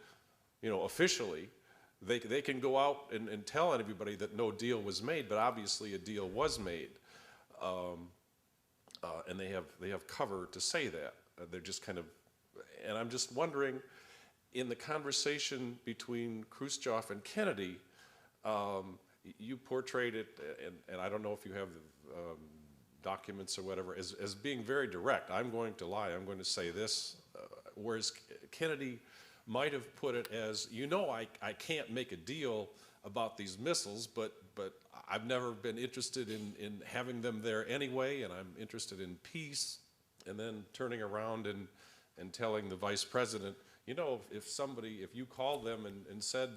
you know, officially. They can go out and tell everybody that no deal was made, but obviously a deal was made, and they have cover to say that. They're just kind of, and I'm just wondering, in the conversation between Khrushchev and Kennedy, you portrayed it, and I don't know if you have the documents or whatever, as being very direct. I'm going to lie. I'm going to say this, whereas Kennedy might have put it as, you know, I can't make a deal about these missiles, but I've never been interested in having them there anyway, and I'm interested in peace, and then turning around and telling the vice president, you know, if you called them and said,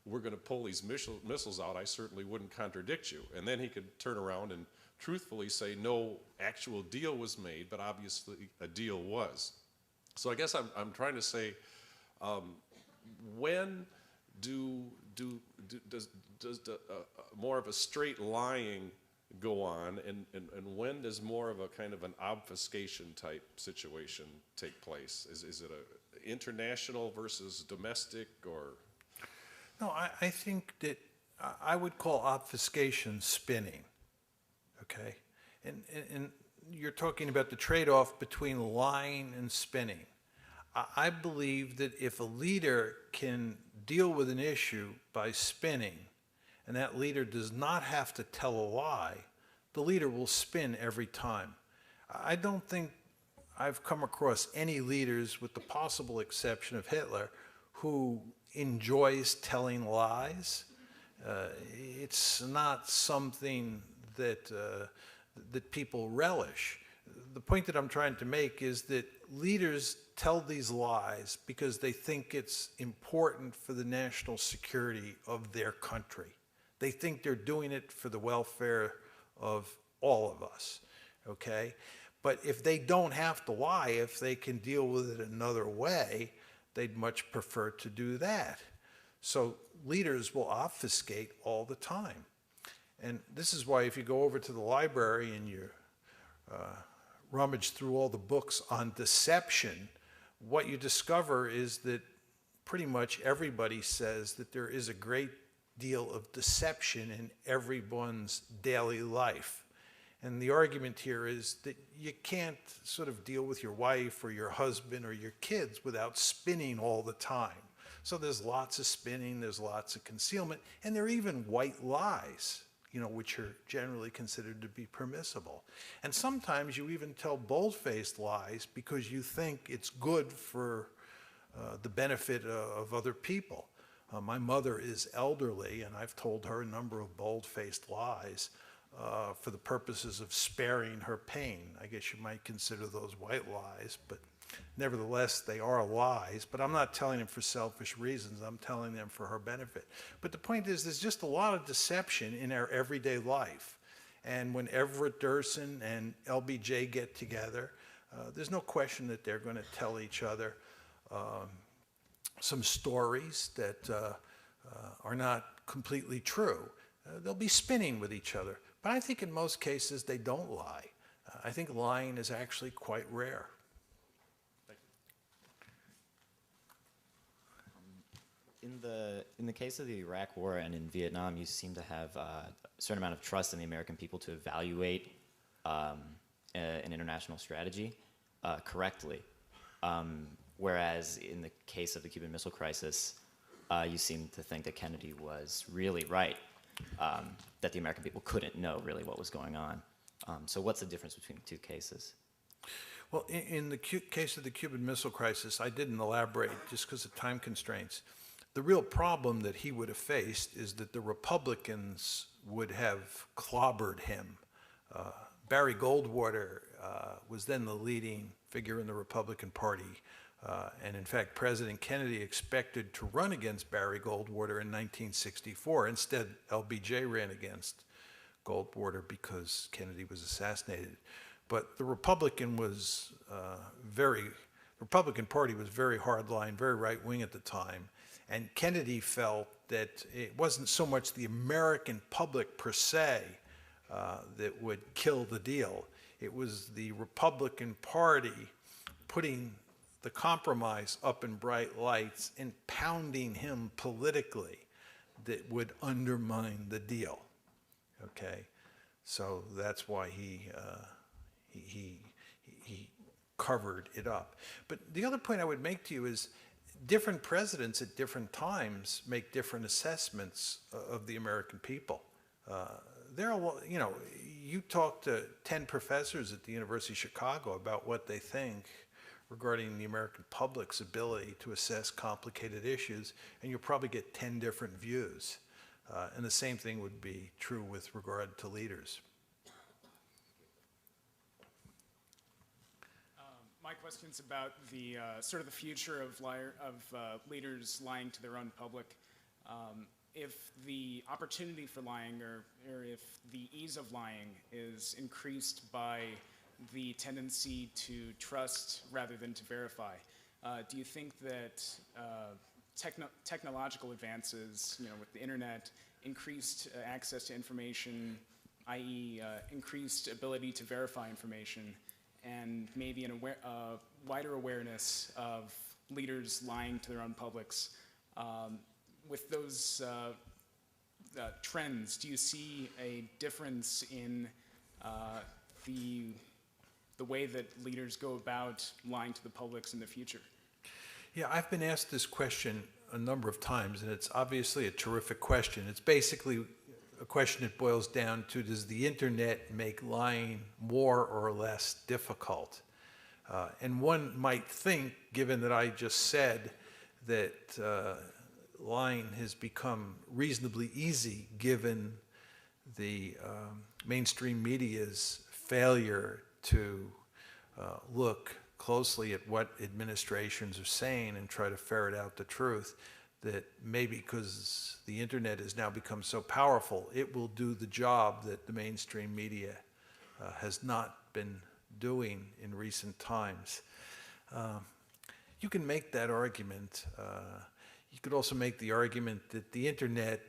we're going to pull these missiles out, I certainly wouldn't contradict you. And then he could turn around and truthfully say no actual deal was made, but obviously a deal was. So I guess I'm trying to say, when does more of a straight lying go on, and when does more of a kind of an obfuscation type situation take place? Is it a international versus domestic, or? No, I think that I would call obfuscation spinning, okay? And you're talking about the trade-off between lying and spinning. I believe that if a leader can deal with an issue by spinning, and that leader does not have to tell a lie, the leader will spin every time. I don't think I've come across any leaders, with the possible exception of Hitler, who enjoys telling lies. It's not something that people relish. The point that I'm trying to make is that leaders tell these lies because they think it's important for the national security of their country. They think they're doing it for the welfare of all of us, okay? But if they don't have to lie, if they can deal with it another way, they'd much prefer to do that. So leaders will obfuscate all the time. And this is why if you go over to the library and you rummage through all the books on deception, what you discover is that pretty much everybody says that there is a great deal of deception in everyone's daily life. And the argument here is that you can't sort of deal with your wife or your husband or your kids without spinning all the time. So there's lots of spinning, there's lots of concealment, and there are even white lies, which are generally considered to be permissible. And sometimes you even tell bold-faced lies because you think it's good for the benefit of other people. My mother is elderly, and I've told her a number of bold-faced lies for the purposes of sparing her pain. I guess you might consider those white lies, but nevertheless, they are lies. But I'm not telling them for selfish reasons. I'm telling them for her benefit. But the point is, there's just a lot of deception in our everyday life. And when Everett Durson and LBJ get together, there's no question that they're going to tell each other some stories that are not completely true. They'll be spinning with each other. But I think in most cases they don't lie. I think lying is actually quite rare. In the case of the Iraq War and in Vietnam, you seem to have a certain amount of trust in the American people to evaluate an international strategy correctly. Whereas in the case of the Cuban Missile Crisis, you seem to think that Kennedy was really right, that the American people couldn't know really what was going on. So what's the difference between the two cases? Well, in the case of the Cuban Missile Crisis, I didn't elaborate just because of time constraints. The real problem that he would have faced is that the Republicans would have clobbered him. Barry Goldwater was then the leading figure in the Republican Party. And in fact, President Kennedy expected to run against Barry Goldwater in 1964. Instead, LBJ ran against Goldwater because Kennedy was assassinated. But the Republican Party was very hardline, very right-wing at the time. And Kennedy felt that it wasn't so much the American public per se that would kill the deal. It was the Republican Party putting the compromise up in bright lights and pounding him politically that would undermine the deal. Okay, so that's why he covered it up. But the other point I would make to you is different presidents at different times make different assessments of the American people. There are, you talk to 10 professors at the University of Chicago about what they think regarding the American public's ability to assess complicated issues, and you'll probably get 10 different views. And the same thing would be true with regard to leaders. My question's about the sort of the future of leaders lying to their own public. If the opportunity for lying or if the ease of lying is increased by the tendency to trust rather than to verify, do you think that technological advances, with the internet, increased access to information, i.e. Increased ability to verify information, and maybe a wider awareness of leaders lying to their own publics, with those trends, do you see a difference in the way that leaders go about lying to the publics in the future? Yeah, I've been asked this question a number of times, and it's obviously a terrific question. It's basically a question that boils down to, does the internet make lying more or less difficult? And one might think, given that I just said that lying has become reasonably easy given the mainstream media's failure to look closely at what administrations are saying and try to ferret out the truth, that maybe because the internet has now become so powerful, it will do the job that the mainstream media has not been doing in recent times. You can make that argument. You could also make the argument that the internet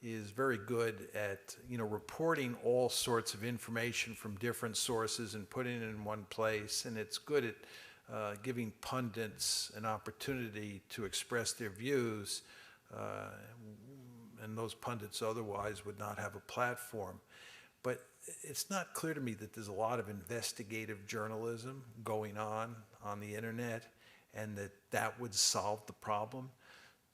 is very good at, reporting all sorts of information from different sources and putting it in one place, and it's good at giving pundits an opportunity to express their views, and those pundits otherwise would not have a platform. but it's not clear to me that there's a lot of investigative journalism going on the internet, and that would solve the problem.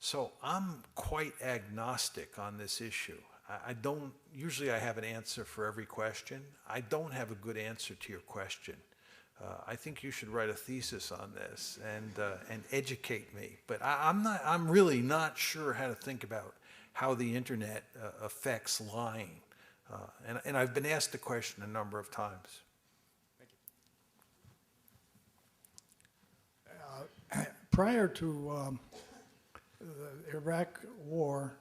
So I'm quite agnostic on this issue. I don't, usually I have an answer for every question. I don't have a good answer to your question. I think you should write a thesis on this and educate me. But I'm really not sure how to think about how the internet affects lying. And I've been asked the question a number of times. Prior to the Iraq War,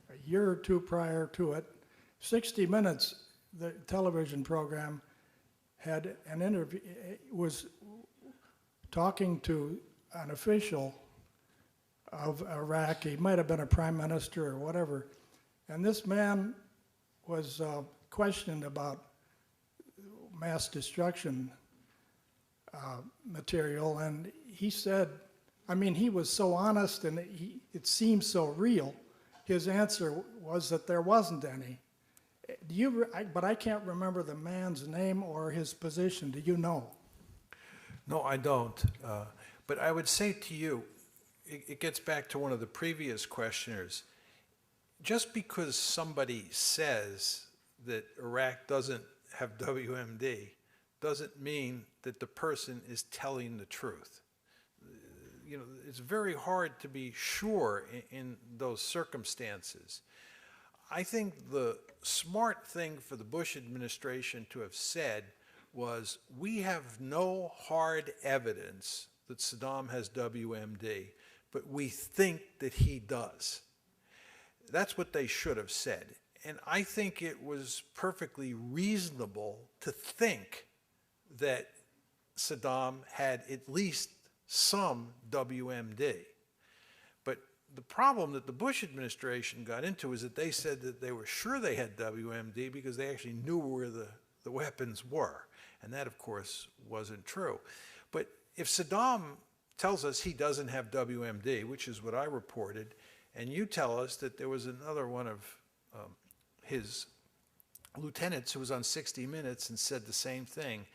a year or two prior to it, 60 Minutes, the television program, had an interview, was talking to an official of Iraq. He might have been a prime minister or whatever. And this man was questioned about mass destruction material, and he said, I mean, he was so honest and it seemed so real. His answer was that there wasn't any. But I can't remember the man's name or his position. Do you know? No, I don't. But I would say to you, it gets back to one of the previous questioners. Just because somebody says that Iraq doesn't have WMD doesn't mean that the person is telling the truth. You know, it's very hard to be sure in those circumstances. I think the smart thing for the Bush administration to have said was, we have no hard evidence that Saddam has WMD, but we think that he does. That's what they should have said. And I think it was perfectly reasonable to think that Saddam had at least some WMD. But the problem that the Bush administration got into is that they said that they were sure they had WMD because they actually knew where the weapons were. And that, of course, wasn't true. But if Saddam tells us he doesn't have WMD, which is what I reported, and you tell us that there was another one of his lieutenants who was on 60 Minutes and said the same thing,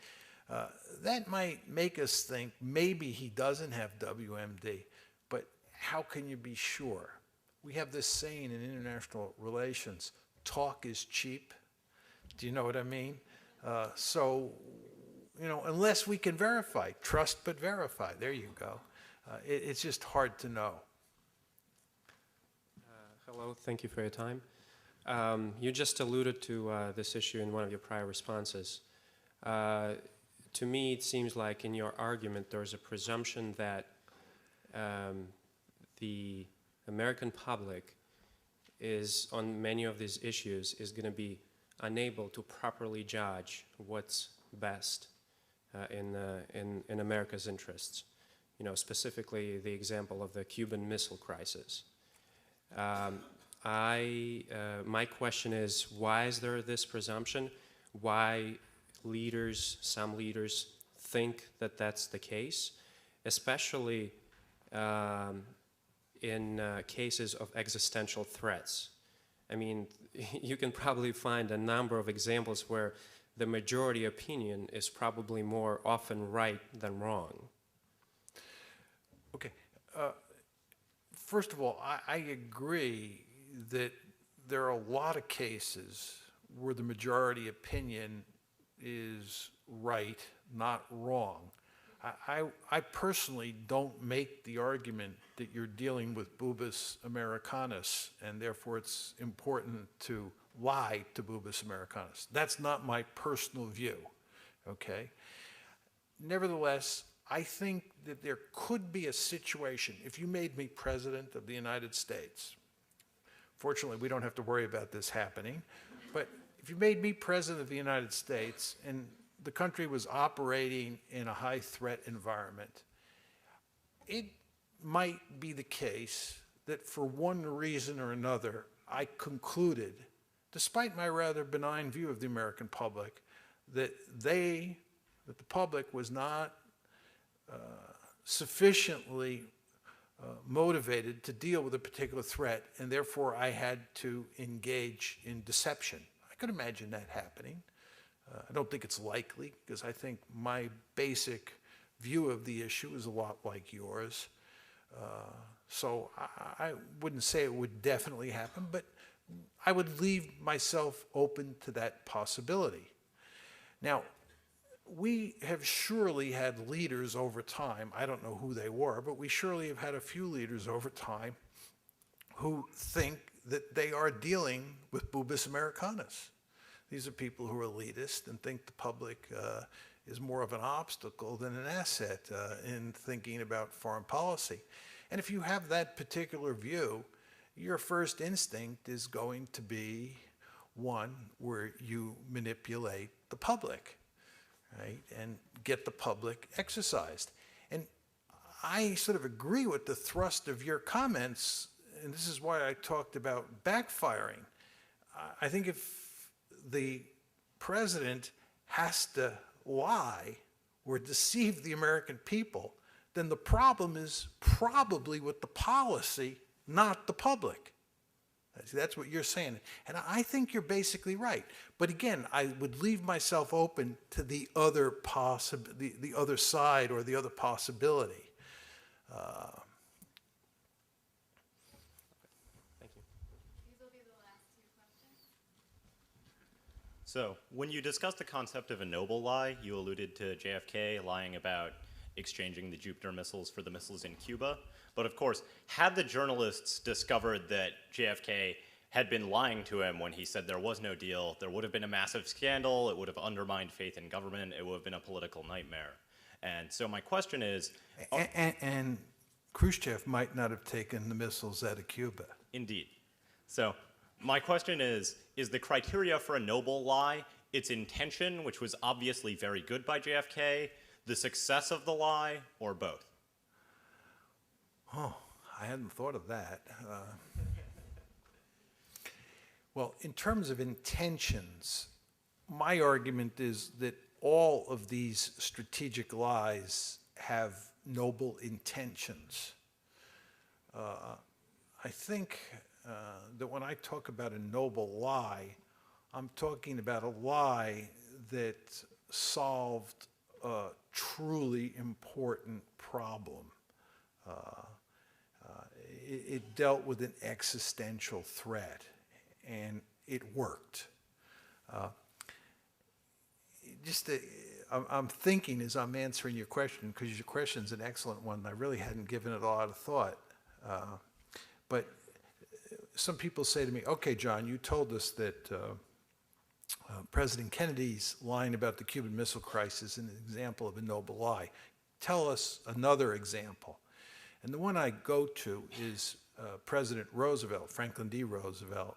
that might make us think maybe he doesn't have WMD, but how can you be sure? We have this saying in international relations, talk is cheap. Do you know what I mean? So, you know, unless we can verify, trust but verify, there you go. It's just hard to know. Hello, thank you for your time. You just alluded to this issue in one of your prior responses. To me, it seems like in your argument there's a presumption that the American public is, on many of these issues, is going to be unable to properly judge what's best in America's interests. You know, specifically the example of the Cuban Missile Crisis. My question is, why is there this presumption? Why some leaders think that that's the case, especially in cases of existential threats? I mean, you can probably find a number of examples where the majority opinion is probably more often right than wrong. Okay. First of all, I agree that there are a lot of cases where the majority opinion is right, not wrong. I personally don't make the argument that you're dealing with Bubis Americanus, and therefore it's important to lie to Bubis Americanus. That's not my personal view, okay? Nevertheless, I think that there could be a situation, if you made me President of the United States, fortunately we don't have to worry about this happening, but if you made me President of the United States and the country was operating in a high threat environment, it might be the the that for one reason or another, I concluded, despite my rather benign view of the American public, that the public was not sufficiently motivated to deal with a particular threat, and therefore I had to engage in deception. I could imagine that happening. I don't think it's likely, because I think my basic view of the issue is a lot like yours. So I wouldn't say it would definitely happen, but I would leave myself open to that possibility. Now, we have surely had leaders over time, I don't know who they were, but we surely have had a few leaders over time who think that they are dealing with Bubis Americanus. These are people who are elitist and think the public is more of an obstacle than an asset in thinking about foreign policy. And if you have that particular view, your first instinct is going to be one where you manipulate the public, right, and get the public exercised. And I sort of agree with the thrust of your comments, and this is why I talked about backfiring. I think if the president has to lie or deceive the American people, then the problem is probably with the policy, not the public. That's what you're saying. And I think you're basically right. But again, I would leave myself open to the other the other side or the other possibility. Thank you. These will be the last two questions. So, when you discussed the concept of a noble lie, you alluded to JFK lying about exchanging the Jupiter missiles for the missiles in Cuba. But of course, had the journalists discovered that JFK had been lying to him when he said there was no deal, there would have been a massive scandal, it would have undermined faith in government, it would have been a political nightmare. And so my question is... And Khrushchev might not have taken the missiles out of Cuba. Indeed. So my question is the criteria for a noble lie its intention, which was obviously very good by JFK, the success of the lie, or both? Oh, I hadn't thought of that. Well, in terms of intentions, my argument is that all of these strategic lies have noble intentions. I think that when I talk about a noble lie, I'm talking about a lie that solved a truly important problem. It dealt with an existential threat, and it worked. I'm thinking as I'm answering your question, because your question's an excellent one, and I really hadn't given it a lot of thought. But some people say to me, okay, John, you told us that President Kennedy's lying about the Cuban Missile Crisis is an example of a noble lie. Tell us another example. And the one I go to is President Roosevelt, Franklin D. Roosevelt,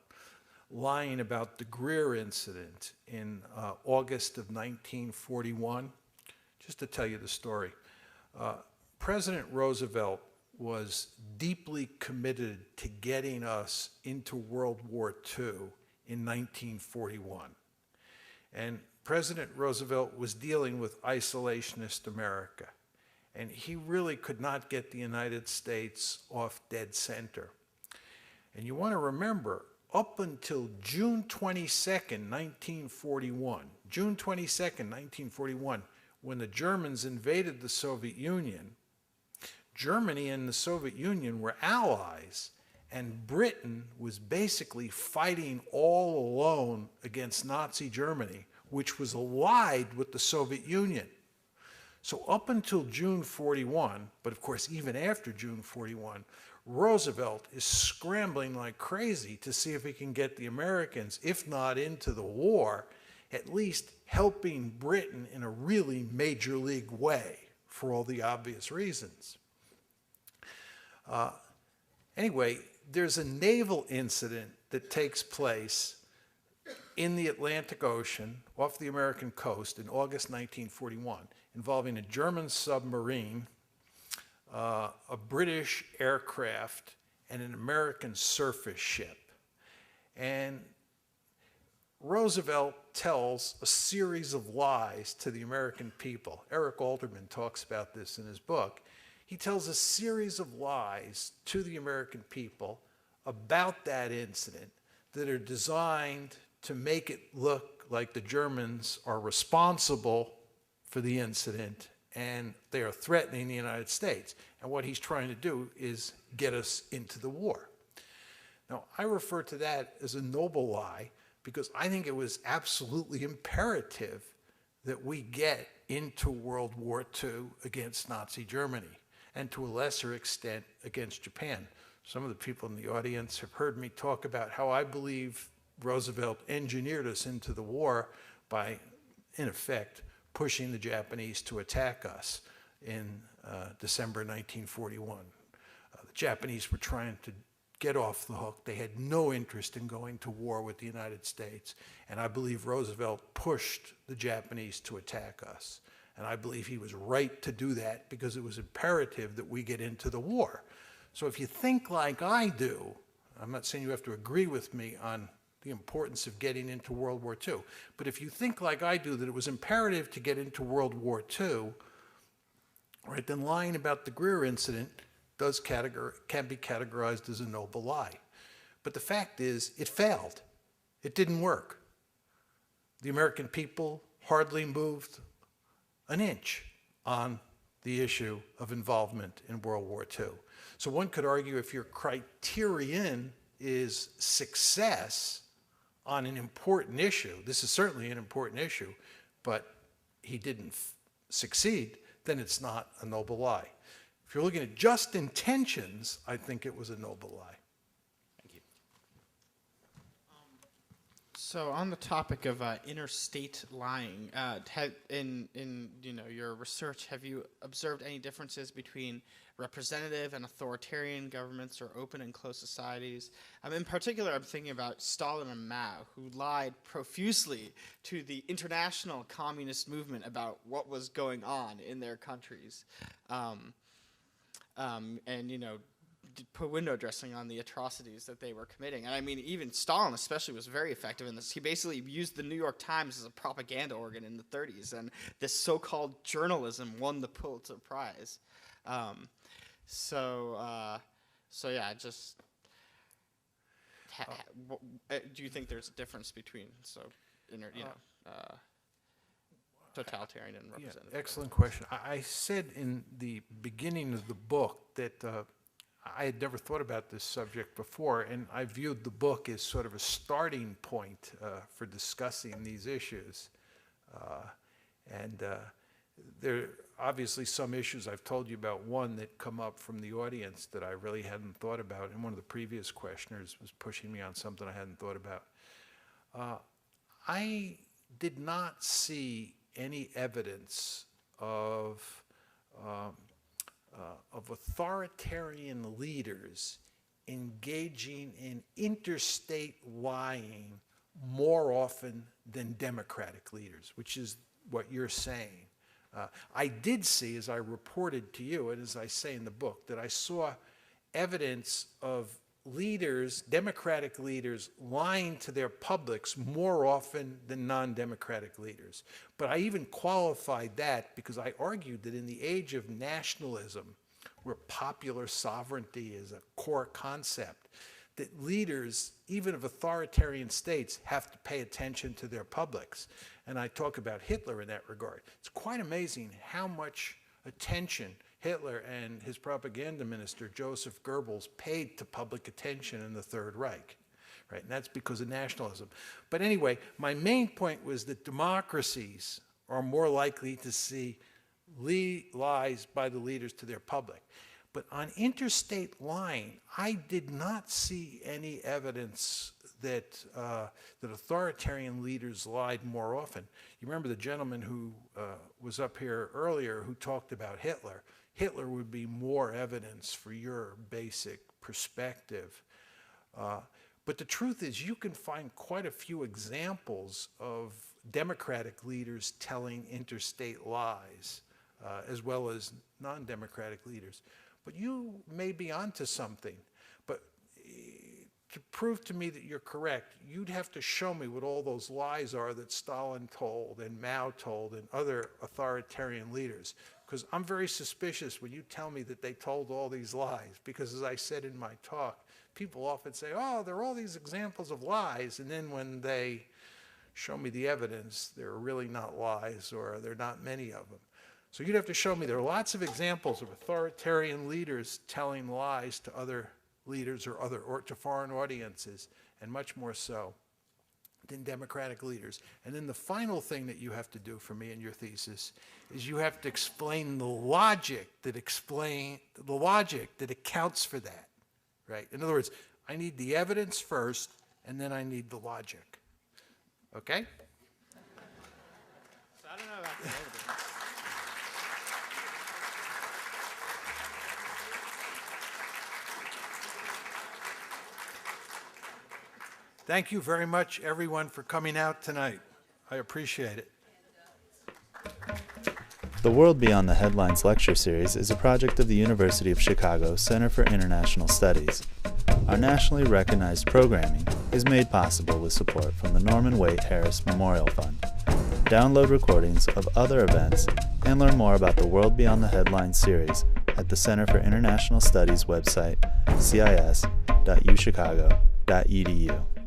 lying about the Greer incident in August of 1941. Just to tell you the story, President Roosevelt was deeply committed to getting us into World War II in 1941. And President Roosevelt was dealing with isolationist America. And he really could not get the United States off dead center. And you want to remember, up until June 22nd, 1941, June 22nd, 1941, when the Germans invaded the Soviet Union, Germany and the Soviet Union were allies, and Britain was basically fighting all alone against Nazi Germany, which was allied with the Soviet Union. So up until June 41, but of course even after June 41, Roosevelt is scrambling like crazy to see if he can get the Americans, if not into the war, at least helping Britain in a really major league way for all the obvious reasons. Anyway, there's a naval incident that takes place in the Atlantic Ocean off the American coast in August 1941, involving a German submarine, a British aircraft, and an American surface ship. And Roosevelt tells a series of lies to the American people. Eric Alderman talks about this in his book. He tells a series of lies to the American people about that incident that are designed to make it look like the Germans are responsible for the incident and they are threatening the United States. And what he's trying to do is get us into the war. Now, I refer to that as a noble lie because I think it was absolutely imperative that we get into World War II against Nazi Germany, and to a lesser extent against Japan. Some of the people in the audience have heard me talk about how I believe Roosevelt engineered us into the war by, in effect, pushing the Japanese to attack us in December 1941. The Japanese were trying to get off the hook. They had no interest in going to war with the United States. And I believe Roosevelt pushed the Japanese to attack us. And I believe he was right to do that because it was imperative that we get into the war. So if you think like I do, I'm not saying you have to agree with me on the importance of getting into World War II, but if you think like I do that it was imperative to get into World War II, right, then lying about the Greer incident can be categorized as a noble lie. But the fact is, it failed. It didn't work. The American people hardly moved an inch on the issue of involvement in World War II. So one could argue if your criterion is success on an important issue, this is certainly an important issue, but he didn't succeed, then it's not a noble lie. If you're looking at just intentions, I think it was a noble lie. Thank you. So on the topic of interstate lying, in your research, have you observed any differences between representative and authoritarian governments or open and closed societies? In particular, I'm thinking about Stalin and Mao, who lied profusely to the international communist movement about what was going on in their countries. And put window dressing on the atrocities that they were committing. And I mean, even Stalin especially was very effective in this. He basically used the New York Times as a propaganda organ in the 30s, and this so-called journalism won the Pulitzer Prize. So yeah, just do you think there's a difference between totalitarian and representative? Yeah, excellent question. I said in the beginning of the book that I had never thought about this subject before, and I viewed the book as sort of a starting point for discussing these issues. There are obviously some issues I've told you about, one that come up from the audience that I really hadn't thought about, and one of the previous questioners was pushing me on something I hadn't thought about. I did not see any evidence of authoritarian leaders engaging in interstate lying more often than democratic leaders, which is what you're saying. I did see, as I reported to you, and as I say in the book, that I saw evidence of leaders, democratic leaders, lying to their publics more often than non-democratic leaders. But I even qualified that because I argued that in the age of nationalism, where popular sovereignty is a core concept, that leaders, even of authoritarian states, have to pay attention to their publics. And I talk about Hitler in that regard. It's quite amazing how much attention Hitler and his propaganda minister, Joseph Goebbels, paid to public attention in the Third Reich, right? And that's because of nationalism. But anyway, my main point was that democracies are more likely to see lies by the leaders to their public. But on interstate lying, I did not see any evidence that authoritarian leaders lied more often. You remember the gentleman who was up here earlier who talked about Hitler. Hitler would be more evidence for your basic perspective. But the truth is you can find quite a few examples of democratic leaders telling interstate lies, as well as non-democratic leaders. But you may be onto something. But to prove to me that you're correct, you'd have to show me what all those lies are that Stalin told and Mao told and other authoritarian leaders. Because I'm very suspicious when you tell me that they told all these lies. Because as I said in my talk, people often say, oh, there are all these examples of lies. And then when they show me the evidence there are really not lies or there are not many of them. So you'd have to show me there are lots of examples of authoritarian leaders telling lies to other leaders or to foreign audiences, and much more so than democratic leaders. And then the final thing that you have to do for me in your thesis is you have to explain the logic that accounts for that, right? In other words, I need the evidence first, and then I need the logic. Okay? So I don't know about the evidence. Thank you very much, everyone, for coming out tonight. I appreciate it. The World Beyond the Headlines lecture series is a project of the University of Chicago Center for International Studies. Our nationally recognized programming is made possible with support from the Norman Waite Harris Memorial Fund. Download recordings of other events and learn more about the World Beyond the Headlines series at the Center for International Studies website, cis.uchicago.edu.